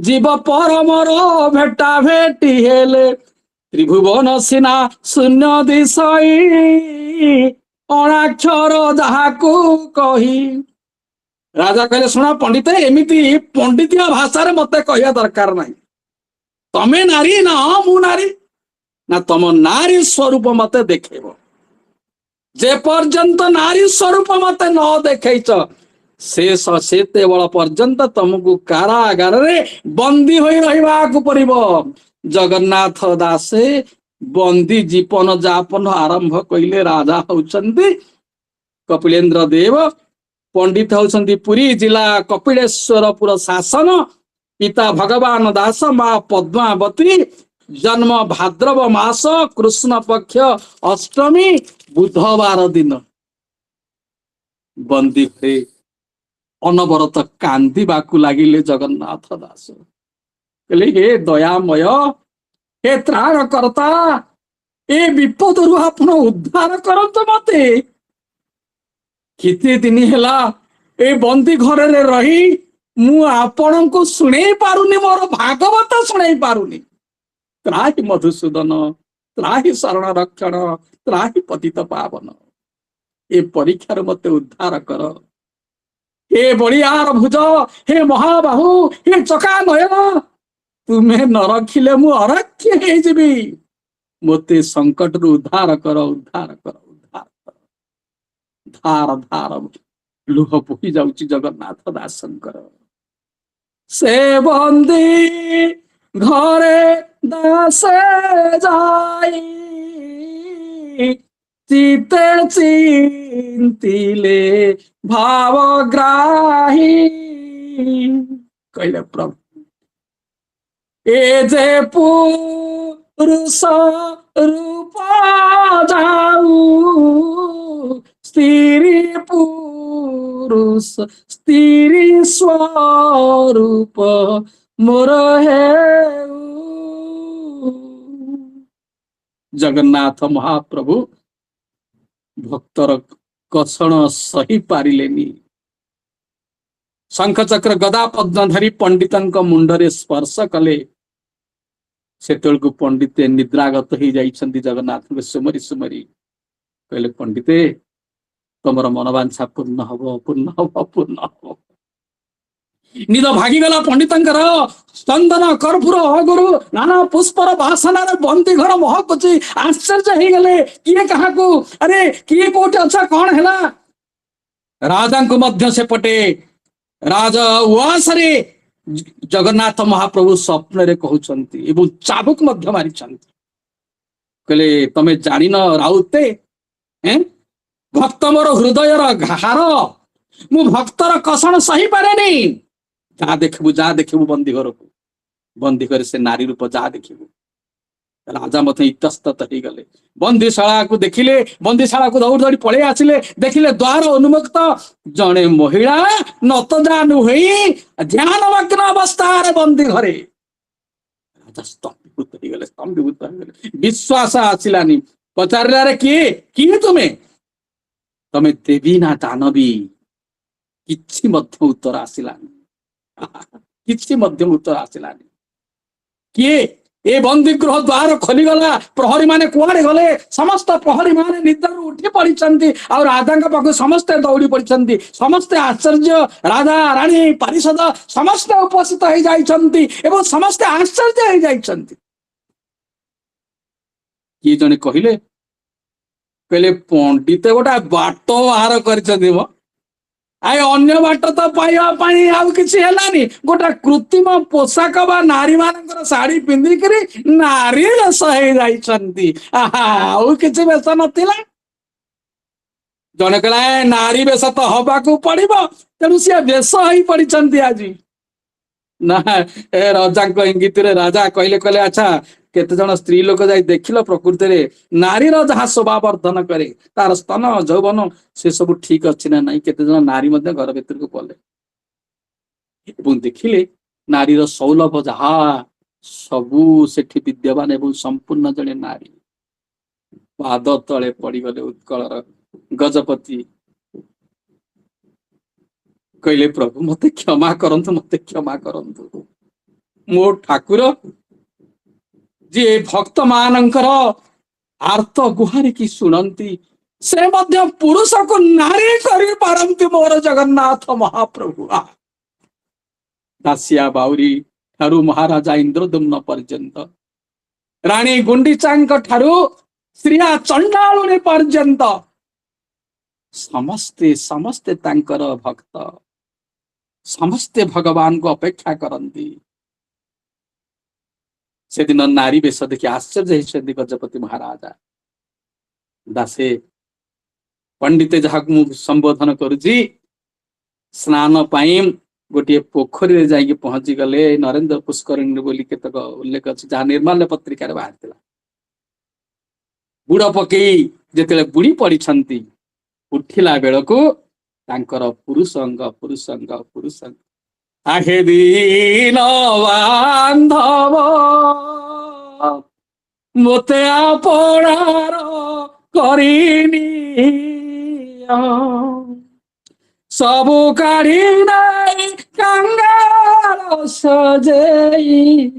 ଜୀବ ପରମର ଭେଟା ଭେଟି ହେଲେ, ତ୍ରିଭୁବନ ସିନା ଶୂନ୍ୟ ଦିଶଇ, ଅଣାକ୍ଷର ଯାହାକୁ କହି। ରାଜା କହିଲେ ଶୁଣ ପଣ୍ଡିତ, ଏମିତି ପଣ୍ଡିତୀୟ ଭାଷାରେ ମତେ କହିବା ଦରକାର ନାହିଁ। ତମେ ନାରୀ ନା ମୁଁ ନାରୀ, ନା ତମ ନାରୀ ସ୍ୱରୂପ ମତେ ଦେଖେଇବ। ଯେ ପର୍ଯ୍ୟନ୍ତ ନାରୀ ସ୍ୱରୂପ ମତେ ନ ଦେଖେଇଛ, ସେତେବେଳ ପର୍ଯ୍ୟନ୍ତ ତମକୁ କାରାଗାରରେ ବନ୍ଦୀ ହୋଇ ରହିବାକୁ ପଡିବ। ଜଗନ୍ନାଥ ଦାସେ ବନ୍ଦୀ ଜୀବନ ଯାପନ ଆରମ୍ଭ କହିଲେ ରାଜା ହଉଛନ୍ତି କପିଳେନ୍ଦ୍ର ଦେବ। ପଣ୍ଡିତ ହଉଛନ୍ତି ପୁରୀ ଜିଲ୍ଲା କପିଳେଶ୍ୱରପୁର ଶାସନ। ପିତା ଭଗବାନ ଦାସ, ମା ପଦ୍ମାବତୀ। ଜନ୍ମ ଭାଦ୍ରବ ମାସ କୃଷ୍ଣ ପକ୍ଷ ଅଷ୍ଟମୀ ବୁଧବାର ଦିନ। ବନ୍ଦୀ ହୋଇ ଅନବରତ କାନ୍ଦିବାକୁ ଲାଗିଲେ ଜଗନ୍ନାଥ ଦାସ। କହିଲେ ହେ ଦୟାମୟ, ହେ ତ୍ରାଣ କର୍ତ୍ତା, ଏ ବିପଦରୁ ଆପଣ ଉଦ୍ଧାର କରନ୍ତୁ ମତେ। କେତେ ଦିନ ହେଲା ଏ ବନ୍ଦୀ ଘରରେ ରହି ମୁଁ ଆପଣଙ୍କୁ ଶୁଣେଇ ପାରୁନି, ମୋର ଭାଗବତ ଶୁଣେଇ ପାରୁନି। ତ୍ରାହି ମଧୁସୂଦନ, ତ୍ରାହି ଶରଣ ରକ୍ଷଣ, ତ୍ରାହି ପତିତ ପାବନ। ଏ ପରୀକ୍ଷାରୁ ମତେ ଉଦ୍ଧାର କର। हे बलियार भुज, हे महाबाहु, हे चका नयन, तुम्हें न रखिले मु अरक्ष हे जीवी। मोते संकट रु उद्धार कर, उद्धार कर, उद्धार कर। धार धार लुह बोही जाउची जगन्नाथ दासंकर। से बंदी घरे दासे जाई, चिते चिंतिले भावग्राही। कहले प्रभु, ए जे पुरुष रूप जाऊ, स्त्री पुरुष स्त्री स्वरूप मोर हेउ। जगन्नाथ महाप्रभु भक्तर कषण सही पारिलेनी। शंख चक्र गदा पद्म धरी पंडितंक मुंडरे स्पर्श कले। सेतेलकु पंडिते निद्रागत हो जाइछन्ति जगन्नाथ सुमरी सुमरी। कहले पंडिते, तमर मनवांछा पूर्ण हब, पूर्ण हब, पूर्ण हब। निद भागीगला पंडितंकर। चंदन कर्पूर अगुरु नाना पुष्पर बासनार बंदी घर महकुची। आश्चर्य हो गले, किए काहाकू, अरे किए कोठे अच्छा कौन हैला। राजा को मध्य से पटे राज उआसरे जगन्नाथ महाप्रभु स्वप्न रे कहउछन्ति एवं चाबुक मध्य मारिछन्ति। कहले तमे जानिन राउते, भक्त मोर हृदयर घार, मु भक्तर कषण सही पारेनी। जा देखबू बंदी घर को। बंदी करे से नारी रूप जा देखिबु। राजा मत इतस्तत हो गले। बंदीशाला को देखिले, बंदीशाला को दौड़ दौड़ी पड़े आसिले, देखिले द्वार उन्मुक्त, जड़े महिला नतजान हुई ध्यानमग्न अवस्था बंदी घरे। राजा स्तंभीभूत हो गले, स्तंभीभूत हो गले, विश्वास आसिलानी। पचारे रे किए तमे देवी ना दानवी? किछि मध्य उत्तर आसिलानी, किछि मध्य उत्तर आसिलानी। किए ए बंदी गृह द्वार खोली गला, प्रहरी माने कुआड़े गले, समस्त प्रहरी माने निदर उठी पड़िछंती और राजा का पाखु समस्त दौड़ी पड़िछंती। समस्त आश्चर्य, राजा रानी परिषद समस्त उपस्थित हो जाइछंती एवं समस्त आश्चर्य हो जाइछंती। किए जने कहिले पंडित गोटा बाट बाहर कर आए अन्य बाट तो पाइबा पानी आउ किछि हेलानी। गोटा कृत्रिम पोशाक बा नारी मानकर साड़ी पिंधिक नारी वेश हो जाइछंती। आउ किछि वेश नथिला। जने कहला नारी वेश तो हबाकू पड़िबो, तेणु सी वेश हो पड़िछंती आज ना। ए राजा इंगित रे राजा कहले कहले अच्छा केते जन स्त्री लोक जाई देखिल प्रकृति रे नारीर जहाँ शोभा वर्धन करे तार स्तन जौवन से सब ठीक अच्छी ना नहीं। केते जन नारी मध्य घर भीतर को पले एवं देखिले नारीर सौलभ जहा सबू सेठी विद्यमान एवं संपूर्ण जने नारी। पाद तले पड़गले उत्कलर गजपति। कहले प्रभु मते क्षमा करंतु, मते क्षमा करंतु। मो ठाकुर जे भक्त मानकर आर्त गुहारी की सुनंती से मध्य पुरुष को नारी करी पारंती मोर जगन्नाथ महाप्रभु। दासिया बाउरी ठारू महाराजा इंद्रदुम्न पर्यंत, रानी गुंडीचांक ठारू श्रिया चंडालुनी पर्यंत समस्ते समस्ते तांकर भक्त, समस्ते भगवान को अपेक्षा करंती। से दिन नारी वेश देखि आश्चर्य होइछन्ति गजपति महाराजा। दासे पंडित जहाँ संबोधन करुची स्नान पाई गोटे पोखरी रे जाइए पहुंची गले। नरेंद्र पुष्करिणी बोली केतक उल्लेख अछि जहाँ निर्माल्य पत्रिका बाहर थिला। बुड़ पकई जेतेले बुड़ी पड़िछन्ति उठिला बेलको तांकर पुरुषंग आहे दीन बांधव मोते आपणार करिनी सबु काढ़ी नहीं कंगाल सजेई,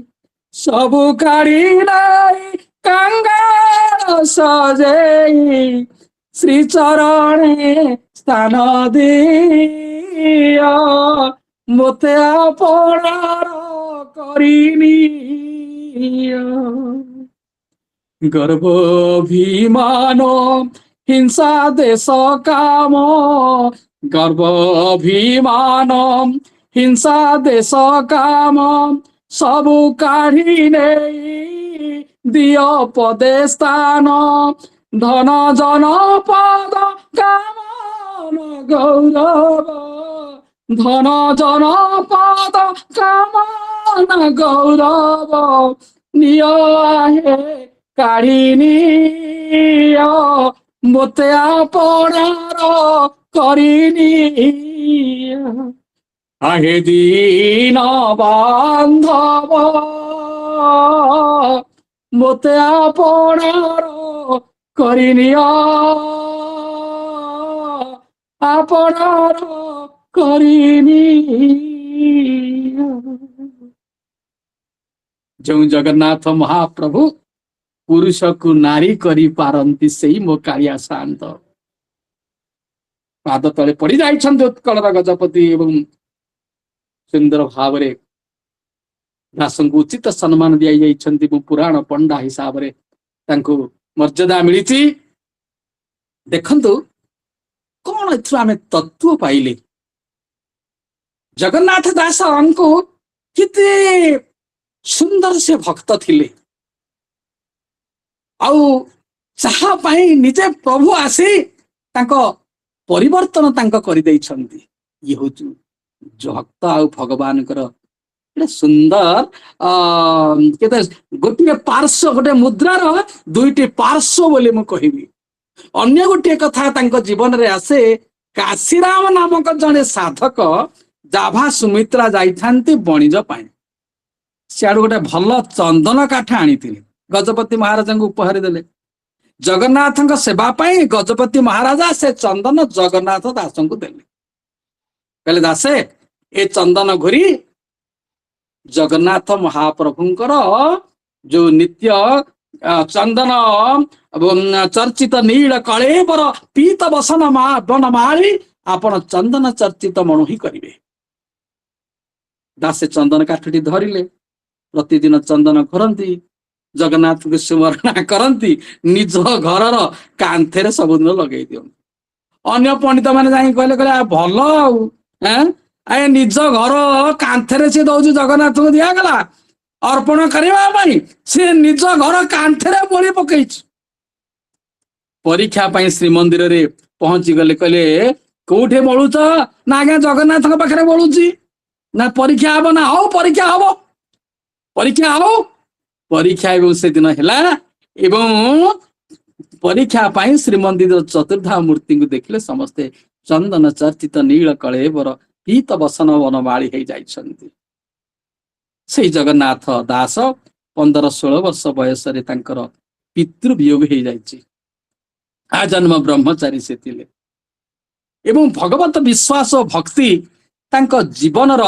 सबु काढ़ी नहीं कंगाल सजेई श्री चरणे स्थान दिया मोते आपणार करिनी गर्भाभिमान हिंसा देश काम गर्भाभिमान हिंसा देश काम सबु काढ़ी नहीं दियो पदे स्थान धन जन पद काम गौरव धन जन पद काम गौरव निये काढ़ी नियो मोते आपणार करिनी आहे दीन बांधव मोते आपणार करिनी आपणार करिनी। जो जगन्नाथ महाप्रभु पुरुष को नारी करी पारंती सही मो कालिया शांत पाद तले पड़ी जाइछन्ति उत्कलर गजपति एवं सुंदर भाव रे दासन को उचित सम्मान दिया जाइछन्ति। पुराण पंडा हिसाब रे तांको मर्यादा मिलिछि। देखंतु कौन एथु आमे तत्व पाइले। जगन्नाथ दास अंको किते सुंदर से भक्त थिले आउ चाहा पाई निजे प्रभु आसी तांको परिवर्तन तांको करि दैछन्ति। ये होचु भक्त आउ भगवान कर ଗୋଟେ ସୁନ୍ଦର କେତେ ଗୋଟିଏ ପାର୍ଶ୍ୱ ଗୋଟେ ମୁଦ୍ରାର ଦୁଇଟି ପାର୍ଶ୍ୱ ବୋଲି ମୁଁ କହିବି। ଅନ୍ୟ ଗୋଟିଏ କଥା ତାଙ୍କ ଜୀବନରେ ଆସେ, କାଶୀରାମ ନାମକ ଜଣେ ସାଧକ ଜାଭା ସୁମିତ୍ରା ଯାଇଥାନ୍ତି ବଣିଜ ପାଇଁ। ସିଆଡୁ ଗୋଟେ ଭଲ ଚନ୍ଦନ କାଠ ଆଣିଥିଲେ, ଗଜପତି ମହାରାଜାଙ୍କୁ ଉପହାର ଦେଲେ। ଜଗନ୍ନାଥଙ୍କ ସେବା ପାଇଁ ଗଜପତି ମହାରାଜା ସେ ଚନ୍ଦନ ଜଗନ୍ନାଥ ଦାସଙ୍କୁ ଦେଲେ। କହିଲେ ଦାସେ, ଏ ଚନ୍ଦନ ଘୋରି ଜଗନ୍ନାଥ ମହାପ୍ରଭୁଙ୍କର ଯୋଉ ନିତ୍ୟ ଚନ୍ଦନ ଚର୍ଚ୍ଚିତ ନୀଳ କଳେବର ପୀତ ବସନ ବନମାଳି ଆପଣ ଚନ୍ଦନ ଚର୍ଚ୍ଚିତ ମଣୁହି କରିବେ। ଦାସେ ଚନ୍ଦନ କାଠଟି ଧରିଲେ, ପ୍ରତିଦିନ ଚନ୍ଦନ ଘୋରନ୍ତି, ଜଗନ୍ନାଥଙ୍କୁ ସୁମରଣା କରନ୍ତି, ନିଜ ଘରର କାନ୍ଥରେ ସବୁଦିନ ଲଗେଇ ଦିଅନ୍ତି। ଅନ୍ୟ ପଣ୍ଡିତ ମାନେ ଯାଇକି କହିଲେ ଭଲ ଆଉ ନିଜ ଘର କାନ୍ଥରେ ସିଏ ଦଉଛି, ଜଗନ୍ନାଥଙ୍କୁ ଦିଆଗଲା ଅର୍ପଣ କରିବା ପାଇଁ, ସେ ନିଜ ଘର କାନ୍ଥରେ ବୋଳି ପକେଇଛି। ପରୀକ୍ଷା ପାଇଁ ଶ୍ରୀମନ୍ଦିରରେ ପହଞ୍ଚି ଗଲେ, କହିଲେ କୋଉଠି ବଳୁଛ? ନା ଆଜ୍ଞା ଜଗନ୍ନାଥଙ୍କ ପାଖରେ ବଳୁଛି। ନା ପରୀକ୍ଷା ହବ? ନା ହଉ ପରୀକ୍ଷା ହବ, ପରୀକ୍ଷା ହଉ। ପରୀକ୍ଷା ଏବଂ ସେଦିନ ହେଲା ଏବଂ ପରୀକ୍ଷା ପାଇଁ ଶ୍ରୀମନ୍ଦିର ଚତୁର୍ଦ୍ଧା ମୂର୍ତ୍ତିଙ୍କୁ ଦେଖିଲେ ସମସ୍ତେ ଚନ୍ଦନ ଚର୍ଚ୍ଚିତ ନୀଳ କଳେବର ପୀତ ବସନ ବନମାଳି ହେଇ ଯାଇଛନ୍ତି। ସେଇ ଜଗନ୍ନାଥ ଦାସ 15-16 ବର୍ଷ ବୟସରେ ତାଙ୍କର ପିତୃ ବିୟୋଗ ହେଇଯାଇଛି। ଆଜନ୍ମ ବ୍ରହ୍ମଚାରୀ ସେ ଥିଲେ ଏବଂ ଭଗବତ ବିଶ୍ୱାସ ଭକ୍ତି ତାଙ୍କ ଜୀବନର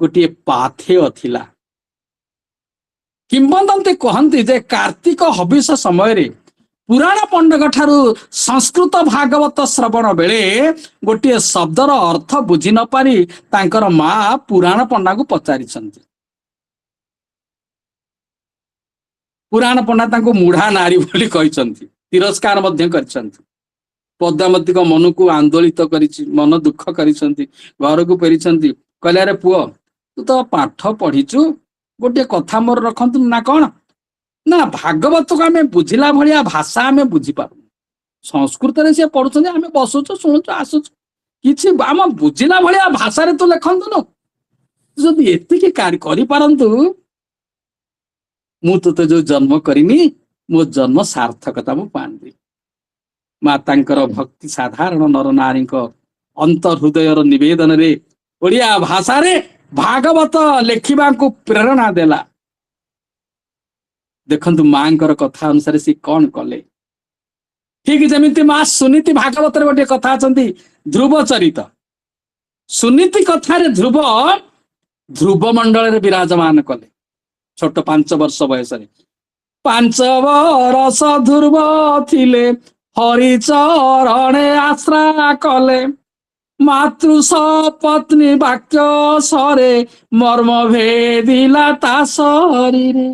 ଗୋଟିଏ ପାଥେୟ ଥିଲା। କିମ୍ବଦନ୍ତୀ କହନ୍ତି ଯେ କାର୍ତ୍ତିକ ହବିଷ ସମୟରେ ପୁରାଣ ପଣ୍ଡଙ୍କ ଠାରୁ ସଂସ୍କୃତ ଭାଗବତ ଶ୍ରବଣ ବେଳେ ଗୋଟିଏ ଶବ୍ଦର ଅର୍ଥ ବୁଝି ନ ପାରି ତାଙ୍କର ମା ପୁରାଣ ପଣ୍ଡାଙ୍କୁ ପଚାରିଛନ୍ତି। ପୁରାଣ ପଣ୍ଡା ତାଙ୍କୁ ମୁଢା ନାରୀ ବୋଲି କହିଛନ୍ତି, ତିରସ୍କାର ମଧ୍ୟ କରିଛନ୍ତି। ପଦ୍ମାବତୀଙ୍କ ମନକୁ ଆନ୍ଦୋଳିତ କରିଛି, ମନ ଦୁଃଖ କରିଛନ୍ତି। ଘରକୁ ଫେରିଛନ୍ତି, କହିଲେ ଆରେ ପୁଅ, ତୁ ତ ପାଠ ପଢିଛୁ, ଗୋଟିଏ କଥା ମୋର ରଖନ୍ତୁ ନା କଣ? ନା ଭାଗବତକୁ ଆମେ ବୁଝିଲା ଭଳିଆ ଭାଷା ଆମେ ବୁଝିପାରୁନୁ। ସଂସ୍କୃତରେ ସିଏ ପଢୁଛନ୍ତି, ଆମେ ବସୁଛୁ, ଶୁଣୁଛୁ, ଆସୁଛୁ, କିଛି ଆମ ବୁଝିଲା ଭଳିଆ ଭାଷାରେ ତୁ ଲେଖନ୍ତୁନୁ। ଯଦି ଏତିକି କରିପାରନ୍ତୁ, ମୁଁ ତୋତେ ଯୋଉ ଜନ୍ମ କରିନି, ମୋ ଜନ୍ମ ସାର୍ଥକତା ମୁଁ ପାଆନ୍ତି। ମା ତାଙ୍କର ଭକ୍ତି ସାଧାରଣ ନର ନାରୀଙ୍କ ଅନ୍ତର୍ହୃଦୟର ନିବେଦନରେ ଓଡ଼ିଆ ଭାଷାରେ ଭାଗବତ ଲେଖିବାକୁ ପ୍ରେରଣା ଦେଲା। ଦେଖନ୍ତୁ ମାଙ୍କର କଥା ଅନୁସାରେ ସେ କଣ କଲେ। ଠିକ ଯେମିତି ମା ସୁନୀତି ଭାଗବତରେ ଗୋଟିଏ କଥା ଅଛନ୍ତି, ଧ୍ରୁବ ଚରିତ। ସୁନୀତି କଥାରେ ଧ୍ରୁବ ମଣ୍ଡଳରେ ବିରାଜମାନ କଲେ। ଛୋଟ 5 ବର୍ଷ ବୟସରେ 5 ବରଷ ଧ୍ରୁବ ଥିଲେ, ହରିଚରଣେ ଆଶ୍ରା କଲେ, ମାତୃ ସପତ୍ନୀ ବାକ୍ୟ ସରେ, ମର୍ମ ଭେଦିଲା ତା ଶରୀରେ।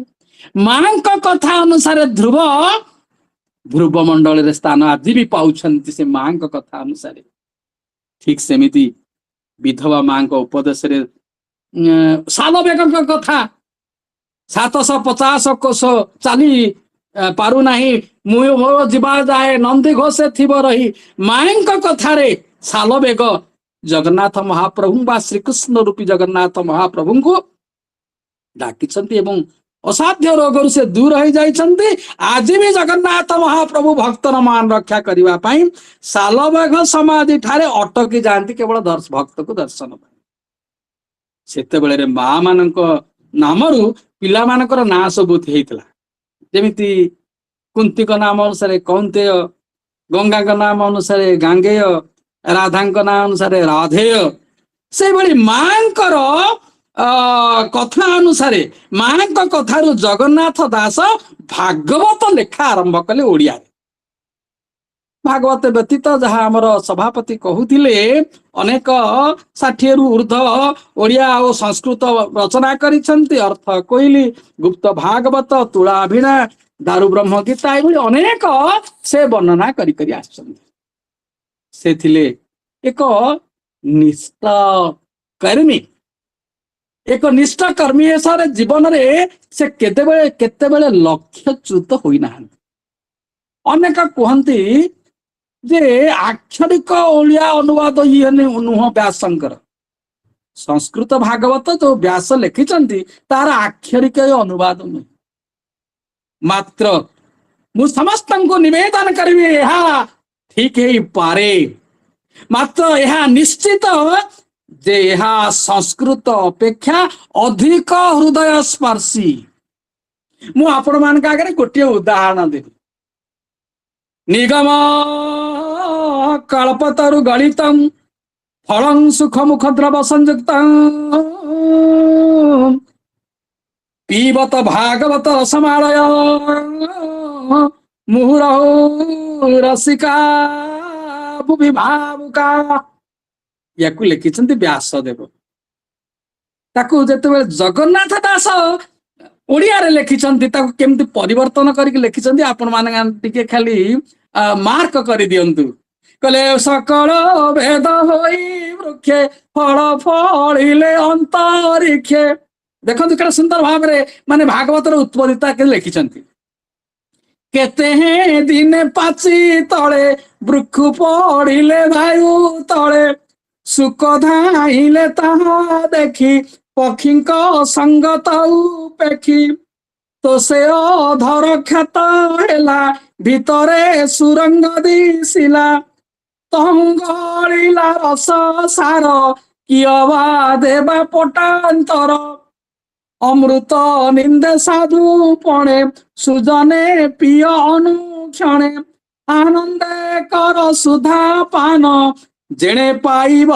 ମାଙ୍କ କଥା ଅନୁସାରେ ଧ୍ରୁବ ମଣ୍ଡଳରେ ସ୍ଥାନ ଆଜି ବି ପାଉଛନ୍ତି ସେ ମାଙ୍କ କଥା ଅନୁସାରେ। ଠିକ ସେମିତି ବିଧବା ମାଙ୍କ ଉପଦେଶରେ ସାଲବେଗଙ୍କ କଥା, 750 କୋଶ ଚାଲି ପାରୁନାହିଁ, ମୁଁ ମୋର ଯିବା ଯାଏ ନନ୍ଦୀ ଘୋଷେ ଥିବ ରହି। ମାଙ୍କ କଥାରେ ସାଲବେଗ ଜଗନ୍ନାଥ ମହାପ୍ରଭୁ ବା ଶ୍ରୀକୃଷ୍ଣ ରୂପୀ ଜଗନ୍ନାଥ ମହାପ୍ରଭୁଙ୍କୁ ଡାକିଛନ୍ତି ଏବଂ ଅସାଧ୍ୟ ରୋଗରୁ ସେ ଦୂର ହେଇଯାଇଛନ୍ତି। ଆଜି ବି ଜଗନ୍ନାଥ ମହାପ୍ରଭୁ ଭକ୍ତର ମାନ ରକ୍ଷା କରିବା ପାଇଁ ସାଲବେଗ ସମାଧି ଠାରେ ଅଟକି ଯାଆନ୍ତି କେବଳ ଭକ୍ତକୁ ଦର୍ଶନ ପାଇଁ। ସେତେବେଳେ ମା ମାନଙ୍କ ନାମରୁ ପିଲାମାନଙ୍କର ନାଁ ସବୁ ହେଇଥିଲା। ଯେମିତି କୁନ୍ତୀଙ୍କ ନାମ ଅନୁସାରେ କୌନ୍ତେୟ, ଗଙ୍ଗାଙ୍କ ନାମ ଅନୁସାରେ ଗାଙ୍ଗେୟ, ରାଧାଙ୍କ ନାମ ଅନୁସାରେ ରାଧେୟ। ସେଇଭଳି ମାଙ୍କର କଥା ଅନୁସାରେ ମାଙ୍କ କଥାରୁ ଜଗନ୍ନାଥ ଦାସ ଭାଗବତ ଲେଖା ଆରମ୍ଭ କଲେ ଓଡ଼ିଆରେ। ଭାଗବତ ବ୍ୟତୀତ ଯାହା ଆମର ସଭାପତି କହୁଥିଲେ, ଅନେକ 60ରୁ ଉର୍ଦ୍ଧ୍ୱ ଓଡ଼ିଆ ଓ ସଂସ୍କୃତ ରଚନା କରିଛନ୍ତି। ଅର୍ଥ କୋଇଲି, ଗୁପ୍ତ ଭାଗବତ, ତୁଳାଭିଣା, ଦାରୁ ବ୍ରହ୍ମ ଗୀତା, ଏଭଳି ଅନେକ ସେ ବର୍ଣ୍ଣନା କରି ଆସିଛନ୍ତି। ସେ ଥିଲେ ଏକ ନିଷ୍ଠ କର୍ମୀ, ଏକ ନିଷ୍ଠ କର୍ମୀ। ଏସାରେ ଜୀବନରେ ସେ କେତେବେଳେ ଲକ୍ଷ୍ୟଚ୍ୟୁତ ହୋଇନାହାନ୍ତି। ଅନେକ କୁହନ୍ତି ଯେ ଆକ୍ଷରିକ ଓଡ଼ିଆ ଅନୁବାଦ ଇଏ ନୁହଁ ବ୍ୟାସଙ୍କର, संस्कृत भागवत जो व्यास लिखिଛନ୍ତି तार आक्षरिक अनुवाद नहीं मात्र मु समस्तଙ୍କୁ निवेदन करिबी ଏହା ठीक है पारे मात्र यह निश्चित जे यह संस्कृत अपेक्षा अधिक हृदय स्पर्शी मु आपण मान आगे गोटे उदाहरण देवी निगम कल्पतरु गणितम फलं सुख मुख द्रव संयुक्त पीबत भागवत रसमालय मुहुरहु रसिका भुवि भावुका या लिखिଛନ୍ତି व्यासदेव ताकू जेतेबेले जगन्नाथ दास ओडिया रे लिखिଛନ୍ତି ताकू केमती परिवर्तन करके लिखिଛନ୍ତି आपण माने टिके खाली मार्क कर दियंतु कले सकल भेद होई वृक्षे फल फलिले अंतरिक्षे देखो केते सुंदर भाव रे माने भागवत रे उत्पत्तिता के लिखिଛନ୍ତି केते हैं दिने पाची तले वृक्ष पड़िले वायु तले सुख धाइले ताहा देखी पक्षीक संगत उपेक्षी तो से अधर ख्यात हेला भितरे सुरंग दिसिला तंगलिला रस सार कियवा देवा पटांतर अमृत निंदे साधु पणे सुजने पिय अनुक्षणे आनंदे कर सुधा पान जेणे पाइब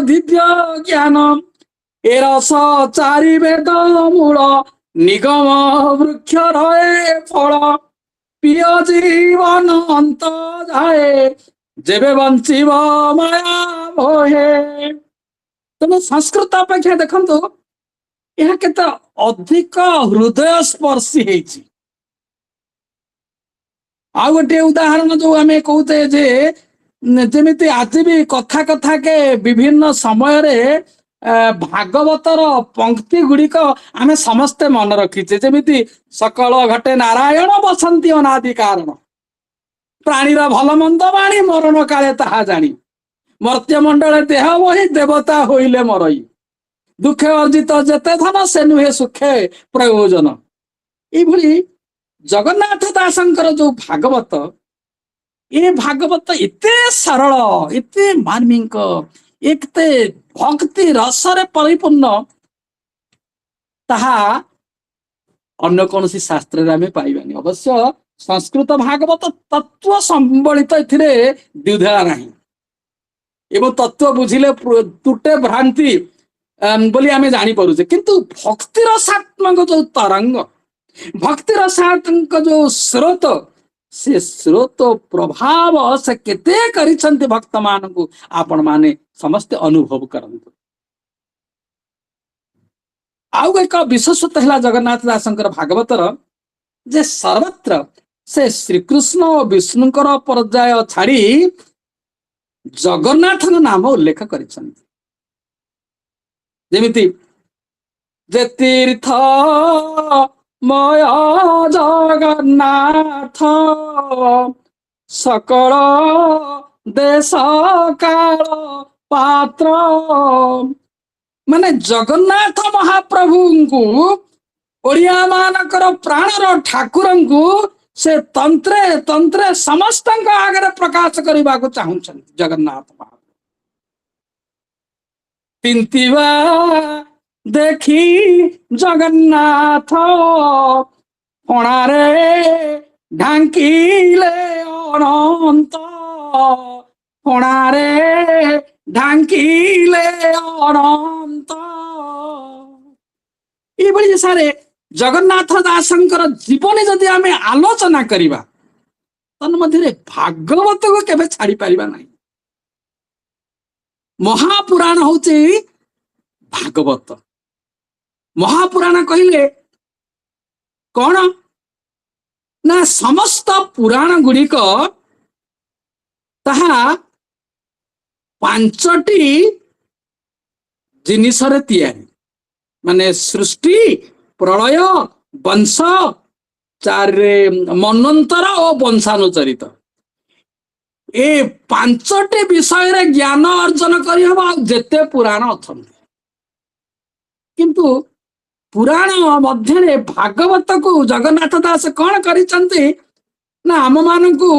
दिव्य ज्ञान ए रस चारि वेद मूल निगम वृक्ष रहे फल पिय जीवन अंत जाए जेबे बंचिब माया मोहे तुम संस्कृत अपेक्षा देखंतु यह केते अधिक हृदय स्पर्शी हेछि आ गोटे उदाहरण जो आमे कहते जे जेमिति आज भी कथा कथा के विभिन्न समय रे भागवतर पंक्ति गुड़िक आमे समस्ते मन रखीचे जेमिति सकल घटे नारायण बसंती अनादि कारण प्राणीर भल मंद बाणी मरण काले ताहा जानी मर्त्य मंडले देह वही देवता होइले मरई दुखे अर्जित जेते धन से नुहे सुखे प्रयोजन ये जगन्नाथ दासंकर जो भागवत ये भागवत इते सरल इते मार्मिक एकते भक्ति रसरे परिपूर्ण ताहा अन्य कौन शास्त्र रे आमे पाइबानी अवश्य संस्कृत भागवत तत्व संबलित एथिरे द्विधा नहीं एवं तत्व बुझिले तुटे भ्रांति बोली आमे जानी परुचे किंतु भक्ति रसात्मक जो तरंग भक्ति रसात्मक जो स्रोत से स्रोत प्रभाव से केते करिसंति भक्त मानकु आपण माने समस्त अनुभव करंतु आउ एक विशेषता है जगन्नाथ दासंकर भागवतर जे सर्वत्र से श्रीकृष्ण और विष्णुकर पर्याय छाड़ी जगन्नाथ नाम उल्लेख करिसंति जेमिति जे तीर्थ मय जगन्नाथ सकल देश काल पात्र माने जगन्नाथ महाप्रभु को ओडिया मानकर प्राणर ठाकुर को से तंत्रे तंत्रे समस्त आगे प्रकाश करने को चाहते जगन्नाथ महाप्रभु तिंतिवा देखी जगन्नाथ फणारे ढांकिले अनंत फणारे ढांकिले अनंत ये सारे जगन्नाथ दासंकर जीवन जदि आमे आलोचना करिबा तन मध्य भागवत को केबे छाड़ी पारिबा नहीं महापुराण होची भागवत महापुराण कहले कौन ना समस्त पुराण गुड़िक ताहा पांचटी जिनिस रे तैयारी माने सृष्टि प्रलय वंश चार मनंतर और वंशानुचरित ए पांचटी विषय रे ज्ञान अर्जन करी हबा जेते पुराण अछंती କିନ୍ତୁ ପୁରାଣ ମଧ୍ୟରେ ଭାଗବତକୁ ଜଗନ୍ନାଥ ଦାସ କଣ କରିଛନ୍ତି ନା ଆମମାନଙ୍କୁ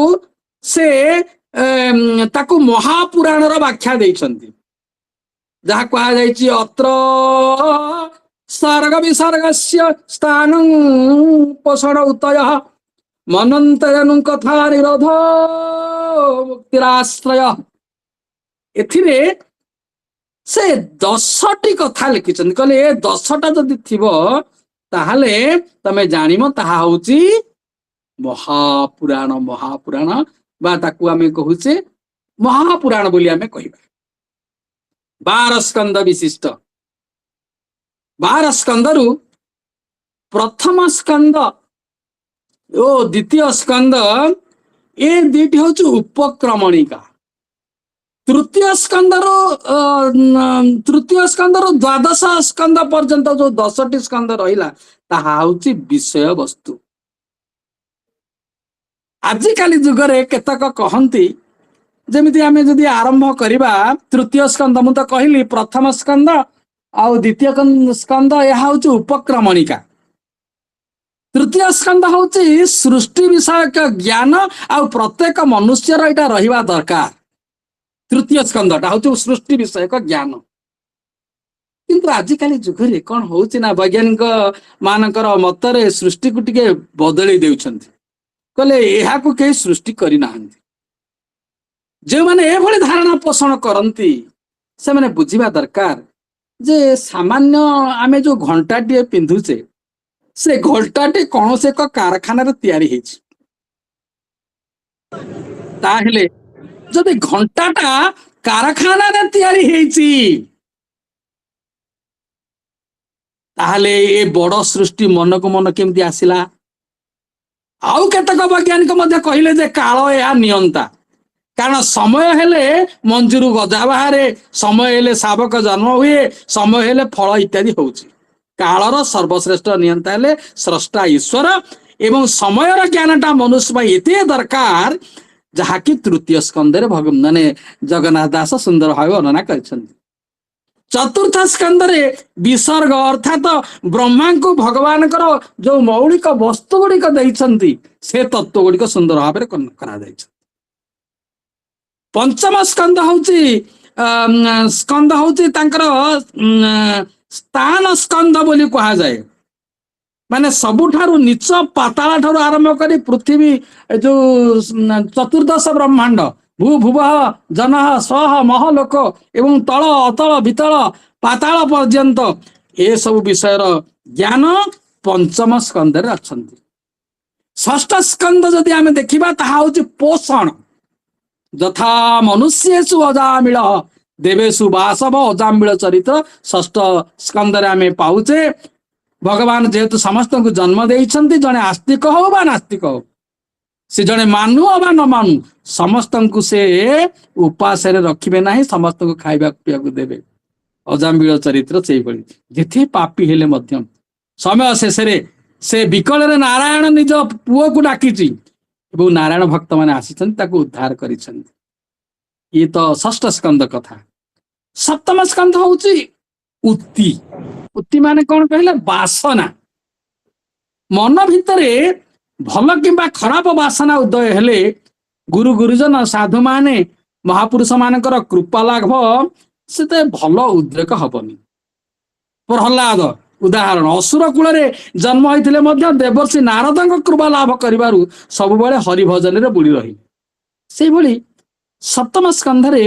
ସେ ତାକୁ ମହାପୁରାଣର ବ୍ୟାଖ୍ୟା ଦେଇଛନ୍ତି। ଯାହା କୁହାଯାଇଛି ଅତ୍ର ସର୍ଗ ବିସର୍ଗସ୍ୟ ସ୍ଥାନଂ ପୋଷଣ ଉତୟ ମନନ୍ତୟନୁ କଥା ନିରୋଧ ମୁକ୍ତିରାଶ୍ରୟ। ଏଥିରେ ସେ 10ଟି କଥା ଲେଖିଛନ୍ତି। କହିଲେ ଏ 10ଟା ଯଦି ଥିବ ତାହେଲେ ତମେ ଜାଣିବ ତାହା ହଉଛି ମହାପୁରାଣ। ମହାପୁରାଣ ବା ତାକୁ ଆମେ କହୁଛେ ମହାପୁରାଣ ବୋଲି ଆମେ କହିବା। 12 ସ୍କନ୍ଦ ବିଶିଷ୍ଟ। 12 ସ୍କନ୍ଦରୁ ପ୍ରଥମ ସ୍କନ୍ଦ ଓ ଦ୍ୱିତୀୟ ସ୍କନ୍ଦ ଏ ଦୁଇଟି ହଉଛି ଉପକ୍ରମଣିକା। ତୃତୀୟ ସ୍କନ୍ଦରୁ ଦ୍ୱାଦଶ ସ୍କନ୍ଦ ପର୍ଯ୍ୟନ୍ତ ଯୋଉ 10ଟି ସ୍କନ୍ଦ ରହିଲା ତାହା ହଉଛି ବିଷୟ ବସ୍ତୁ। ଆଜିକାଲି ଯୁଗରେ କେତେକ କହନ୍ତି, ଯେମିତି ଆମେ ଯଦି ଆରମ୍ଭ କରିବା ତୃତୀୟ ସ୍କନ୍ଦ, ମୁଁ ତ କହିଲି ପ୍ରଥମ ସ୍କନ୍ଦ ଆଉ ଦ୍ୱିତୀୟ ସ୍କନ୍ଦ ଏହା ହଉଛି ଉପକ୍ରମଣିକା। ତୃତୀୟ ସ୍କନ୍ଦ ହଉଛି ସୃଷ୍ଟି ବିଷୟକ ଜ୍ଞାନ ଆଉ ପ୍ରତ୍ୟେକ ମନୁଷ୍ୟର ଏଇଟା ରହିବା ଦରକାର। ତୃତୀୟ ସ୍କନ୍ଦଟା ହଉଛି ସୃଷ୍ଟି ବିଷୟକ ଜ୍ଞାନ। କିନ୍ତୁ ଆଜିକାଲି ଯୁଗରେ କଣ ହଉଛି ନା ବୈଜ୍ଞାନିକ ମାନଙ୍କର ମତରେ ସୃଷ୍ଟିକୁ ଟିକେ ବଦଳେଇ ଦେଉଛନ୍ତି। କହିଲେ ଏହାକୁ କେହି ସୃଷ୍ଟି କରିନାହାନ୍ତି। ଯେଉଁମାନେ ଏଭଳି ଧାରଣା ପୋଷଣ କରନ୍ତି ସେମାନେ ବୁଝିବା ଦରକାର ଯେ ସାମାନ୍ୟ ଆମେ ଯୋଉ ଘଣ୍ଟାଟିଏ ପିନ୍ଧୁଛେ ସେ ଘଣ୍ଟାଟି କୌଣସି ଏକ କାରଖାନାରେ ତିଆରି ହେଇଛି। ତାହେଲେ ଯଦି ଘଣ୍ଟାଟା କାରଖାନାରେ ତିଆରି ହେଇଛି ତାହେଲେ ଏ ବଡ ସୃଷ୍ଟି ମନକୁ ମନ କେମିତି ଆସିଲା? ଆଉ କେତେକ ବୈଜ୍ଞାନିକ ମଧ୍ୟ କହିଲେ ଯେ କାଳ ଏହା ନିୟନ୍ତା। କାରଣ ସମୟ ହେଲେ ମଞ୍ଜିରୁ ଗଜା ବାହାରେ, ସମୟ ହେଲେ ଶାବକ ଜନ୍ମ ହୁଏ, ସମୟ ହେଲେ ଫଳ ଇତ୍ୟାଦି ହଉଛି। କାଳର ସର୍ବଶ୍ରେଷ୍ଠ ନିୟନ୍ତା ହେଲେ ସ୍ରଷ୍ଟା ଈଶ୍ୱର ଏବଂ ସମୟର ଜ୍ଞାନଟା ମନୁଷ୍ୟ ପାଇଁ ଏତେ ଦରକାର ଯାହାକି ତୃତୀୟ ସ୍କନ୍ଧରେ ମାନେ ଜଗନ୍ନାଥ ଦାସ ସୁନ୍ଦର ଭାବେ ବର୍ଣ୍ଣନା କରିଛନ୍ତି। ଚତୁର୍ଥ ସ୍କନ୍ଧରେ ବିସର୍ଗ ଅର୍ଥାତ ବ୍ରହ୍ମାଙ୍କୁ ଭଗବାନଙ୍କର ଯୋଉ ମୌଳିକ ବସ୍ତୁ ଗୁଡିକ ଦେଇଛନ୍ତି ସେ ତତ୍ଵ ଗୁଡିକ ସୁନ୍ଦର ଭାବରେ କରାଯାଇଛି। ପଞ୍ଚମ ସ୍କନ୍ଧ ହଉଛି ତାଙ୍କର ସ୍ଥାନ ସ୍କନ୍ଧ ବୋଲି କୁହାଯାଏ। ମାନେ ସବୁଠାରୁ ନିଚ ପାତାଳ ଠାରୁ ଆରମ୍ଭ କରି ପୃଥିବୀ ଯୋଉ ଚତୁର୍ଦଶ ବ୍ରହ୍ମାଣ୍ଡ ଭୂ ଭୁବଃ ଜନଃ ସ୍ୱଃ ମହ ଲୋକ ଏବଂ ତଳ ଅତଳ ବିତଳ ପାତାଳ ପର୍ଯ୍ୟନ୍ତ ଏସବୁ ବିଷୟର ଜ୍ଞାନ ପଞ୍ଚମ ସ୍କନ୍ଧରେ ଅଛନ୍ତି। ଷଷ୍ଠ ସ୍କନ୍ଧ ଯଦି ଆମେ ଦେଖିବା ତାହା ହଉଛି ପୋଷଣ। ଯଥା ମନୁଷ୍ୟେଷୁ ଅଜାମିଳ ଦେବେଶୁ ବାସବ ଅଜାମିଳ ଚରିତ୍ର ଷଷ୍ଠ ସ୍କନ୍ଧରେ ଆମେ ପାଉଛେ। ଭଗବାନ ଯେହେତୁ ସମସ୍ତଙ୍କୁ ଜନ୍ମ ଦେଇଛନ୍ତି, ଜଣେ ଆସ୍ତିକ ହଉ ବା ନାସ୍ତିକ ହଉ, ସେ ଜଣେ ମାନୁ ଅବା ନ ମାନୁ, ସମସ୍ତଙ୍କୁ ସେ ଉପାସରେ ରଖିବେ ନାହିଁ, ସମସ୍ତଙ୍କୁ ଖାଇବାକୁ ପିଇବାକୁ ଦେବେ। ଅଜାମିଳ ଚରିତ୍ର ସେଇଭଳି। ଯେତେ ପାପୀ ହେଲେ ମଧ୍ୟ ସମୟ ଶେଷରେ ସେ ବିକଳରେ ନାରାୟଣ ନିଜ ପୁଅକୁ ଡାକିଛି ଏବଂ ନାରାୟଣ ଭକ୍ତ ମାନେ ଆସିଛନ୍ତି ତାକୁ ଉଦ୍ଧାର କରିଛନ୍ତି। ଇଏ ତ ଷଷ୍ଠ ସ୍କନ୍ଧ କଥା। ସପ୍ତମ ସ୍କନ୍ଧ ହଉଛି ଉକ୍ତି। ଉକ୍ତି ମାନେ କଣ କହିଲେ? ବାସନା। ମନ ଭିତରେ ଭଲ କିମ୍ବା ଖରାପ ବାସନା ଉଦୟ ହେଲେ ଗୁରୁ ଗୁରୁଜନ ସାଧୁ ମାନେ ମହାପୁରୁଷ ମାନଙ୍କର କୃପା ଲାଭ ସେତେ ଭଲ ଉଦ୍ରେକ ହବନି। ପ୍ରହ୍ଲାଦ ଉଦାହରଣ, ଅସୁର କୂଳରେ ଜନ୍ମ ହୋଇଥିଲେ ମଧ୍ୟ ଦେବର୍ଷି ନାରଦଙ୍କ କୃପା ଲାଭ କରିବାରୁ ସବୁବେଳେ ହରିଭଜନରେ ବୁଡ଼ି ରହିଲେ। ସେଇଭଳି ସପ୍ତମ ସ୍କନ୍ଧରେ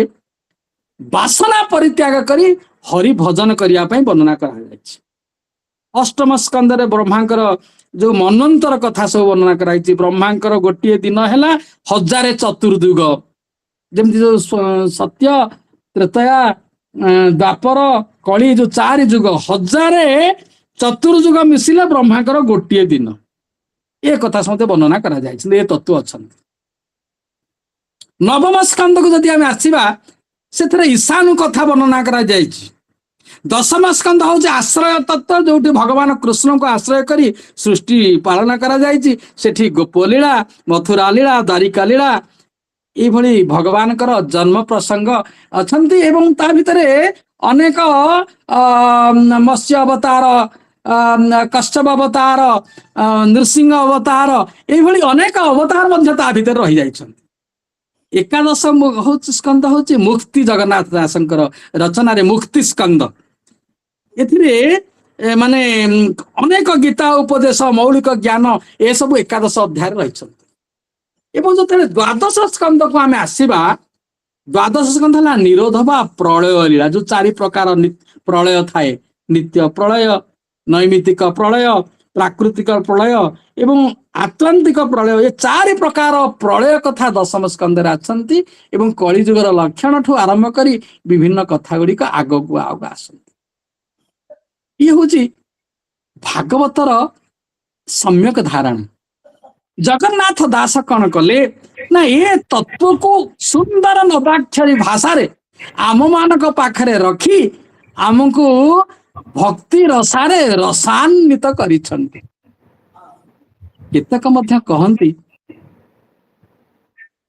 ବାସନା ପରିତ୍ୟାଗ କରି ହରି ଭଜନ କରିବା ପାଇଁ ବର୍ଣ୍ଣନା କରାଯାଇଛି। ଅଷ୍ଟମ ସ୍କନ୍ଧରେ ବ୍ରହ୍ମାଙ୍କର ଯୋଉ ମନ୍ୱନ୍ତର କଥା ସବୁ ବର୍ଣ୍ଣନା କରାଯାଇଛି। ବ୍ରହ୍ମାଙ୍କର ଗୋଟିଏ ଦିନ ହେଲା 1000 ଚତୁର୍ଯୁଗ। ଯେମିତି ଯୋଉ ସତ୍ୟ ତ୍ରେତୟା ଦ୍ୱାପର କଳି ଯୋଉ 4 ଯୁଗ, 1000 ଚତୁର୍ଯୁଗ ମିଶିଲେ ବ୍ରହ୍ମାଙ୍କର ଗୋଟିଏ ଦିନ। ଏ କଥା ସମସ୍ତେ ବର୍ଣ୍ଣନା କରାଯାଇଛି। ଏ ତତ୍ଵ ଅଛନ୍ତି। ନବମ ସ୍କନ୍ଧକୁ ଯଦି ଆମେ ଆସିବା ସେଥିରେ ଈଶାନୁ କଥା ବର୍ଣ୍ଣନା କରାଯାଇଛି। ଦଶମ ସ୍କନ୍ଧ ହଉଛି ଆଶ୍ରୟ ତତ୍ଵ, ଯୋଉଠି ଭଗବାନ କୃଷ୍ଣଙ୍କୁ ଆଶ୍ରୟ କରି ସୃଷ୍ଟି ପାଳନ କରାଯାଇଛି। ସେଠି ଗୋପଲୀଳା, ମଥୁରା ଲୀଳା, ଦ୍ୱାରିକା ଲୀଳା ଏଇଭଳି ଭଗବାନଙ୍କର ଜନ୍ମ ପ୍ରସଙ୍ଗ ଅଛନ୍ତି ଏବଂ ତା ଭିତରେ ଅନେକ ମତ୍ସ୍ୟ ଅବତାର, କଶ୍ୟପ ଅବତାର, ନୃସିଂହ ଅବତାର, ଏଇଭଳି ଅନେକ ଅବତାର ମଧ୍ୟ ତା ଭିତରେ ରହିଯାଇଛନ୍ତି। ଏକାଦଶ ସ୍କନ୍ଦ ହଉଛି ମୁକ୍ତି, ଜଗନ୍ନାଥ ଦାସଙ୍କର ରଚନାରେ ମୁକ୍ତି ସ୍କନ୍ଦ। ଏଥିରେ ମାନେ ଅନେକ ଗୀତା ଉପଦେଶ, ମୌଳିକ ଜ୍ଞାନ ଏସବୁ ଏକାଦଶ ଅଧ୍ୟାୟରେ ରହିଛନ୍ତି। ଏବଂ ଯେତେବେଳେ ଦ୍ୱାଦଶ ସ୍କନ୍ଧକୁ ଆମେ ଆସିବା, ଦ୍ୱାଦଶ ସ୍କନ୍ଧ ହେଲା ନିରୋଧ ବା ପ୍ରଳୟ ଲୀଳା। ଯୋଉ 4 ପ୍ରକାର ପ୍ରଳୟ ଥାଏ, ନିତ୍ୟ ପ୍ରଳୟ, ନୈମିତିକ ପ୍ରଳୟ, ପ୍ରାକୃତିକ ପ୍ରଳୟ ଏବଂ ଆତ୍ମାନ୍ତିକ ପ୍ରଳୟ, ଏ 4 ପ୍ରକାର ପ୍ରଳୟ କଥା ଦଶମ ସ୍କନ୍ଧରେ ଅଛନ୍ତି। ଏବଂ କଳିଯୁଗର ଲକ୍ଷଣଠୁ ଆରମ୍ଭ କରି ବିଭିନ୍ନ କଥା ଗୁଡିକ ଆଗକୁ ଆସନ୍ତି। ଇଏ ହଉଛି ଭାଗବତର ସମ୍ୟକ ଧାରଣା। ଜଗନ୍ନାଥ ଦାସ କଣ କଲେ ନା, ଏ ତତ୍ଵକୁ ସୁନ୍ଦର ନବାକ୍ଷରୀ ଭାଷାରେ ଆମ ମାନଙ୍କ ପାଖରେ ରଖି ଆମକୁ ଭକ୍ତି ରସାରେ ରସାନ୍ବିତ କରିଛନ୍ତି। କେତେକ ମଧ୍ୟ କହନ୍ତି,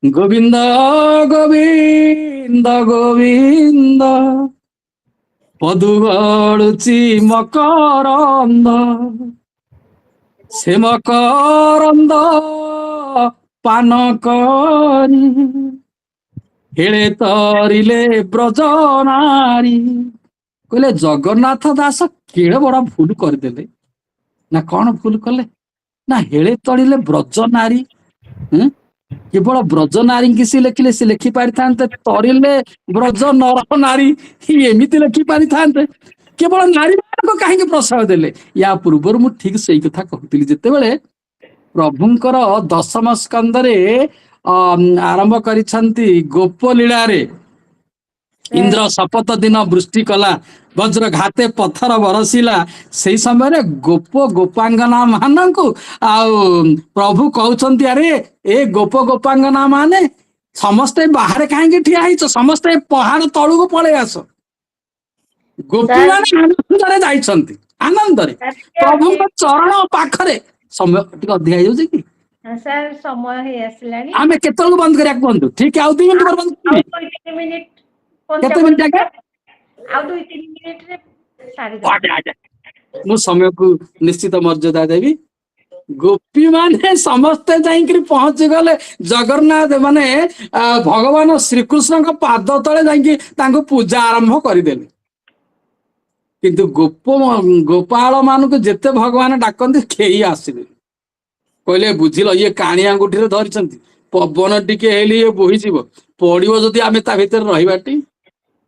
ଗୋବିନ୍ଦ ଗୋବିନ୍ଦ ଗୋବିନ୍ଦ ପଦୁ ଗଳୁଚି ମକରନ୍ଦ, ସେ ମକରନ୍ଦ ପାନ କରି ହେଳେ ତରିଲେ ବ୍ରଜ ନାରୀ। କହିଲେ ଜଗନ୍ନାଥ ଦାସ କେଡେ ବଡ ଭୁଲ କରିଦେଲେ। ନା କଣ ଭୁଲ କଲେ ନା, ହେଳେ ତଳିଲେ ବ୍ରଜ ନାରୀ। କେବଳ ବ୍ରଜ ନାରୀଙ୍କି ସେ ଲେଖିଲେ, ସେ ଲେଖି ପାରିଥାନ୍ତେ ତରିଲେ ବ୍ରଜ ନର ନାରୀ, ଏମିତି ଲେଖି ପାରିଥାନ୍ତେ। କେବଳ ନାରୀ ମାନଙ୍କୁ କାହିଁକି ପ୍ରଶ୍ରୟ ଦେଲେ? ୟା ପୂର୍ବରୁ ମୁଁ ଠିକ ସେଇ କଥା କହୁଥିଲି, ଯେତେବେଳେ ପ୍ରଭୁଙ୍କର ଦଶମ ସ୍କନ୍ଧରେ ଆରମ୍ଭ କରିଛନ୍ତି ଗୋପ ଲୀଳାରେ, ଇନ୍ଦ୍ର ଶପଥ ଦିନ ବୃଷ୍ଟି କଲା, ବଜ୍ର ଘାତେ ପଥର ବରସିଲା। ସେଇ ସମୟରେ ଗୋପ ଗୋପାଙ୍ଗନା ମାନଙ୍କୁ ଆଉ ପ୍ରଭୁ କହୁଛନ୍ତି, ଆରେ ଏ ଗୋପ ଗୋପାଙ୍ଗନା ମାନେ ସମସ୍ତେ ବାହାରେ କାହିଁକି ଠିଆ ହେଇଛ, ସମସ୍ତେ ପାହାଡ ତଳକୁ ପଳେଇ ଆସ। ଗୋପୀ ମାନେ ଆନନ୍ଦରେ ଯାଇଛନ୍ତି, ଆନନ୍ଦରେ ପ୍ରଭୁଙ୍କ ଚରଣ ପାଖରେ। ସମୟ ଟିକେ ଅଧିକା ହେଇଯାଉଛି କି? ସାର୍ ସମୟ ହେଇ ଆସିଲାଣି। ଆମେ କେତେବେଳକୁ ବନ୍ଦ କରିବାକୁ କୁହନ୍ତୁ? ଠିକ ଆଉ 2 ମିନିଟ ପରେ ବନ୍ଦ ଆଉ କରିବି। 2-3 ମିନିଟ, କେତେ ମିନିଟ ଆଜ୍ଞା? ଆଉ 2-3 ମିନିଟରେ ଆଜ୍ଞା, ମୁଁ ସମୟକୁ ନିଶ୍ଚିତ ମର୍ଯ୍ୟାଦା ଦେବି। ଗୋପୀ ମାନେ ସମସ୍ତେ ଯାଇକିରି ପହଞ୍ଚି ଗଲେ ଜଗନ୍ନାଥ, ମାନେ ଭଗବାନ ଶ୍ରୀକୃଷ୍ଣଙ୍କ ପାଦ ତଳେ ଯାଇକି ତାଙ୍କୁ ପୂଜା ଆରମ୍ଭ କରିଦେଲେ। କିନ୍ତୁ ଗୋପାଳ ମାନଙ୍କୁ ଯେତେ ଭଗବାନ ଡାକନ୍ତି କେହି ଆସିଲେ। କହିଲେ ବୁଝିଲ, ଇଏ କାଣି ଆଙ୍ଗୁଠିରେ ଧରିଛନ୍ତି, ପବନ ଟିକେ ହେଲେ ଇଏ ବୋହିଯିବ, ପଡିବ ଯଦି ଆମେ ତା ଭିତରେ ରହିବାଟି।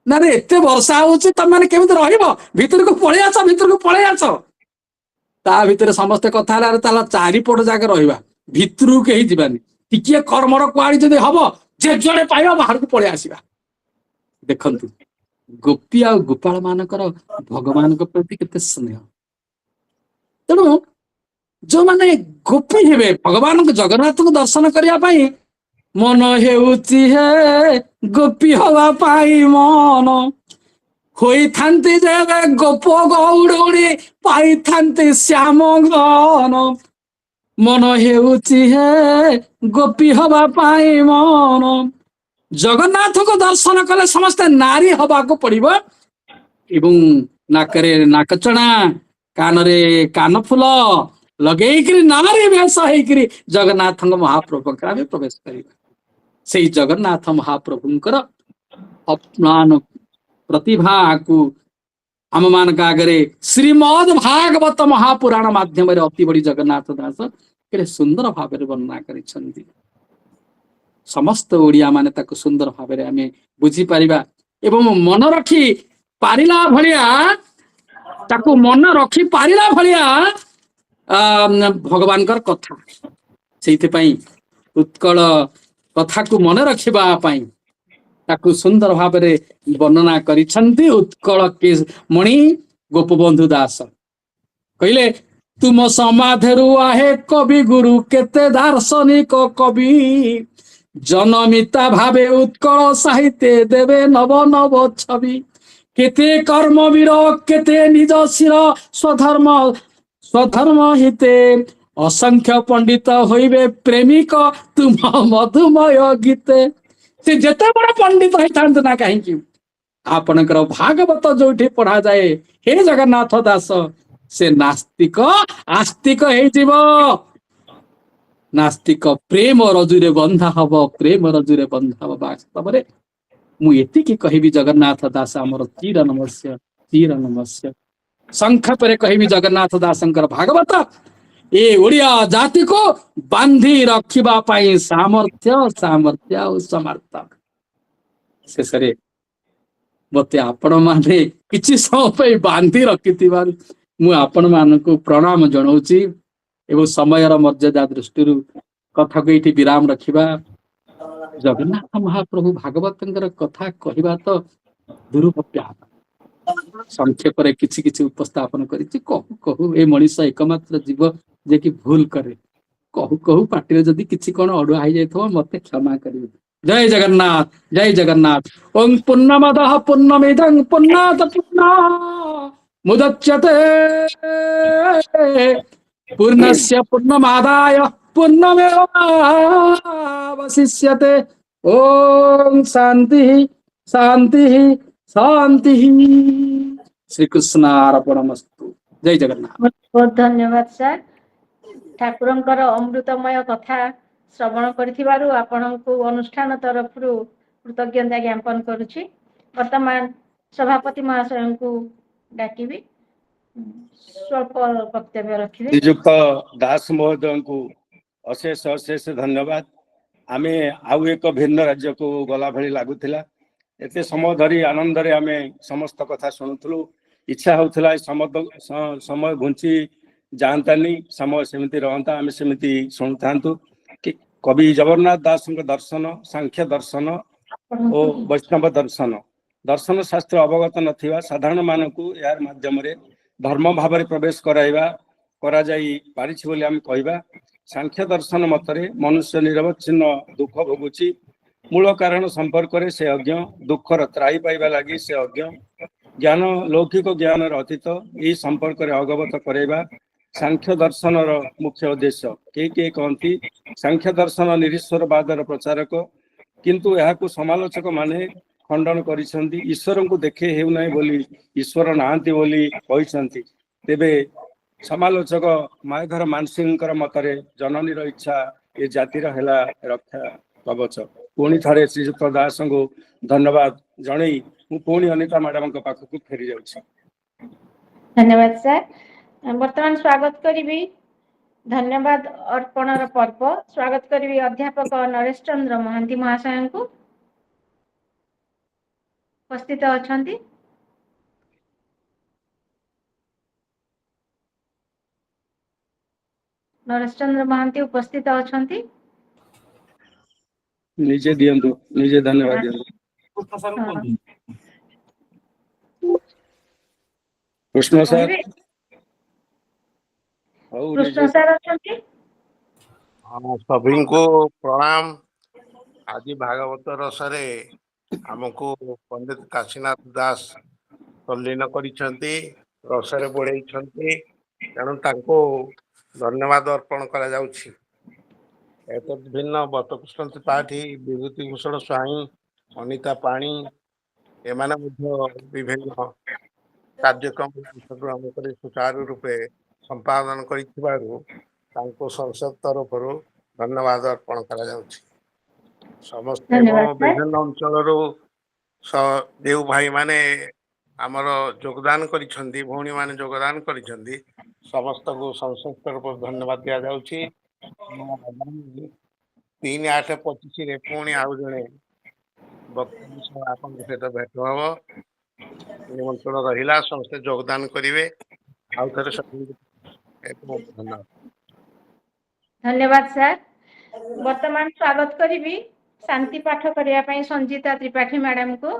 ନା ରେ, ଏତେ ବର୍ଷା ହଉଛି, ତମେ କେମିତି ରହିବ? ଭିତରକୁ ପଳେଇ ଆସ, ଭିତରକୁ ପଳେଇ ଆସ। ତା ଭିତରେ ସମସ୍ତେ କଥା ହେଲା, ତାହେଲେ 4 ପଟ ଯାକେ ରହିବା, ଭିତରକୁ କେହି ଯିବାନି। ଟିକିଏ କର୍ମର କୁଆଡି ଯଦି ହବ, ଯେ ଯୁଆଡେ ପାଇବା ବାହାରକୁ ପଳେଇ ଆସିବା। ଦେଖନ୍ତୁ ଗୋପୀ ଆଉ ଗୋପାଳ ମାନଙ୍କର ଭଗବାନଙ୍କ ପ୍ରତି କେତେ ସ୍ନେହ। ତେଣୁ ଯୋଉମାନେ ଗୋପୀ ହେବେ, ଭଗବାନଙ୍କୁ ଜଗନ୍ନାଥଙ୍କୁ ଦର୍ଶନ କରିବା ପାଇଁ ମନ ହେଉଛି ହେ ଗୋପୀ ହବା ପାଇଁ ମନ, ହୋଇଥାନ୍ତି ଯେବେ ଗୋପ ଗୌଡୁଣୀ, ପାଇଥାନ୍ତି ଶ୍ୟାମ ଘନ। ମନ ହେଉଛି ହେ ଗୋପୀ ହବା ପାଇଁ ମନ। ଜଗନ୍ନାଥଙ୍କୁ ଦର୍ଶନ କଲେ ସମସ୍ତେ ନାରୀ ହବାକୁ ପଡିବ। ଏବଂ ନାକରେ ନାକଚଣା, କାନରେ କାନଫୁଲ ଲଗେଇକିରି ନାରୀ ବେଶ ହେଇକିରି ଜଗନ୍ନାଥଙ୍କ ମହାପ୍ରଭୁଙ୍କର ଆମେ ପ୍ରବେଶ କରିବା। ସେଇ ଜଗନ୍ନାଥ ମହାପ୍ରଭୁଙ୍କର ଅପ୍ରାଣ ପ୍ରତିଭାକୁ ଆମ ମାନଙ୍କ ଆଗରେ ଶ୍ରୀମଦ୍ ଭାଗବତ ମହାପୁରାଣ ମାଧ୍ୟମରେ ଅତି ବଡି ଜଗନ୍ନାଥ ଦାସ କେତେ ସୁନ୍ଦର ଭାବରେ ବର୍ଣ୍ଣନା କରିଛନ୍ତି। ସମସ୍ତ ଓଡିଆ ମାନେ ତାକୁ ସୁନ୍ଦର ଭାବରେ ଆମେ ବୁଝିପାରିବା ଏବଂ ମନ ରଖି ପାରିଲା ଭଳିଆ, ତାକୁ ମନ ରଖି ପାରିଲା ଭଳିଆ ଭଗବାନଙ୍କର କଥା। ସେଇଥିପାଇଁ ଉତ୍କଳ କଥାକୁ ମନେ ରଖିବା ପାଇଁ ତାକୁ ସୁନ୍ଦର ଭାବରେ ବର୍ଣ୍ଣନା କରିଛନ୍ତି ଉତ୍କଳ ମଣି ଗୋପବନ୍ଧୁ ଦାସ। କହିଲେ, ତୁମ ସମାଧରୁ ଆହେ କବି ଗୁରୁ, କେତେ ଦାର୍ଶନିକ କବି, ଜନମିତା ଭାବେ ଉତ୍କଳ ସାହିତ୍ୟ ଦେବେ ନବ ନବ ଛବି। କେତେ କର୍ମବୀର, କେତେ ନିଜ ଶିର ସ୍ୱଧର୍ମ ହିତେ, ଅସଂଖ୍ୟ ପଣ୍ଡିତ ହୋଇବେ ପ୍ରେମିକ ତୁମ ମଧୁମୟ ଗୀତେ। ସେ ଯେତେ ବଡ ପଣ୍ଡିତ ହେଇଥାନ୍ତୁ ନା କାହିଁକି, आपणकर भागवत जोठी पढ़ा जाए हे जगन्नाथ दास से नास्तिक आस्तिक हेजिब नास्तिक प्रेम रजुरे बंधा हब प्रेम रजुरे बंधा हब वास्तव में मु एतिकी कहबी जगन्नाथ दास आमर चिर नमस्य संक्षेपरे कहबी जगन्नाथ दासंकर भागवत ए ओडिया जाति को बांधी रखिबा पाई सामर्थ्य सामर्थ्य और समर्थ शेषरे मते आपण माने किछि समय पे बांधी रखिथिबार मु आपण मानकु प्रणाम जणाउची एवं समयर मर्यादा दृष्टि कथा को ये विराम रखिबा जगन्नाथ महाप्रभु भागवतंकर कथा कहवा तो दुरुपप्या संक्षेप किछि किछि उपस्थापन करिछि कहू कहू ए मनीष एकमात्र जीव जे कि भूल करे कहू कहू पार्टी जदि किछि कोन अडुआ हो जाइथो मते क्षमा करिवे जय जगन्नाथ ओम पूर्णमदः पूर्णमिदं पूर्णात् पूर्णा मुदच्यते पूर्णस्य पूर्णमादाय पूर्णमेवावशिष्यते ओम शांति शांति शांति श्री कृष्णार्पणमस्तु जय जगन्नाथ बहुत धन्यवाद सर ठाकुरंकर अमृतमय कथा श्रवण करिथिबारु आपनकु अनुष्ठान तरफरु कृतज्ञता ज्ञापन करुछि वर्तमान सभापति महाशयंकु डाकिबी स्वल्प वक्तव्य रखिबे श्रीयुक्त दास महोदय को अशेष अशेष धन्यवाद आमे आउ एक भिन्न राज्य को गला भली लागुथिला एते समय धरी आनंद रे आमे समस्त कथा सुनुथलु इच्छा होउथला समय घुंची जानतानी समय सेमिति रहंता आमे सेमिति सुनथांतु कि कवि जगन्नाथ दास दर्शन सांख्य दर्शन और वैष्णव दर्शन दर्शन शास्त्र अवगत नथिबा साधारण मानकु यार माध्यम रे धर्म भाव में प्रवेश कराइबा करा जाई पारिछि बोली आमे कहबा सांख्य दर्शन मतरे मनुष्य निरवच्छिन्न दुख भोगुची मूल कारण संपर्क से अज्ञ दुखर त्राई पाइबा लगी से अज्ञ ज्ञान लौकिक ज्ञान अतीत यही संपर्क में अवगत कराइबा सांख्य दर्शन मुख्य उद्देश्य किए कहती सांख्य दर्शन निरीश्वरवादर प्रचारक किंतु यहाँ समालोचक माने खंडन करिसेंती ईश्वर को देखे हेउ नाही बोली ईश्वर नाहंती बोली कहिसेंती तेबे समालोचक मायधर मानसिंहकर मतरे जननीर इच्छा ए जातिर हेला रक्षा कवच पुणी थे श्रीयुक्त दास को धन्यवाद जनई मु पुणी अनिता मैडम पाखक फेरी जाउछि धन्यवाद सर वर्तमान स्वागत करी धन्यवाद अर्पण पर्व स्वागत करी अध्यापक नरेश चंद्र महांती महाशय को उपस्थित अछंती नरेश चंद्र महांती उपस्थित अछंती निजे दियंतु निजे धन्यवाद दियंतु कृष्ण सर कृष्ण सर अछंती सभी को प्रणाम आज भागवत रसरे आमको पंडित काशीनाथ दास तल्लीन करिसेंती रसरे बढ़ाई तेणु तांको धन्यवाद अर्पण करा जाउछि भिन्न बतकृष्ण त्रिपाठी विभूति भूषण स्वाई अनिता पाणी एमाने विभिन्न कार्यक्रम सुचारू रूपे संपादन करिथिबारु तांको संसद तरफ धन्यवाद अर्पण करा जाउछि समस्त विभिन्न अंचल देव भाई माने आमर योगदान करिसेंती भौणी माने योगदान करिसेंती समस्त को संसद तरफ धन्यवाद दिया जाउछि 3/8/25 रे पुणी आउ जणे आपन सहित भेट हम निमंत्रण रहिला समस्त योगदान करिवे आउ थरे धन्यवाद सर वर्तमान स्वागत करी शांति पाठ करिया पई संजीता त्रिपाठी मैडम को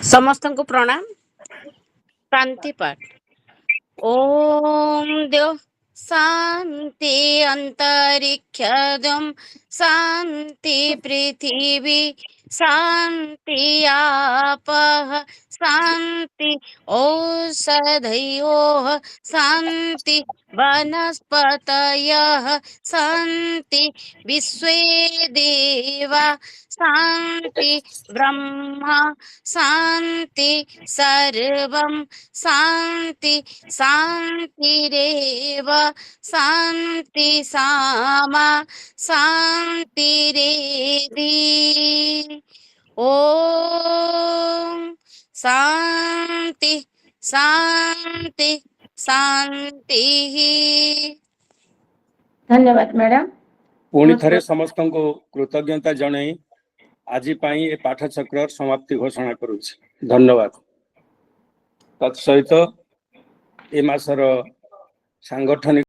समस्त को प्रणाम शांति पाठ ओम देव शांति अंतरिक्षम शांति पृथ्वी शान्ति आपः शान्ति औषधयोः शान्ति वनस्पतयः शान्ति विश्वे देवा शान्ति ब्रह्मा शान्ति सर्वं शान्ति शान्तिरेव शान्ति सामा शान्तिरेधि ॐ शान्ति शान्ति शान्तिः। धन्यवाद मैडम। पुणी थरे समस्त को कृतज्ञता जणाई आज ए पाठचक्र समाप्ति घोषणा करुछि। धन्यवाद। तत्सहित ए मासर सांगठनिक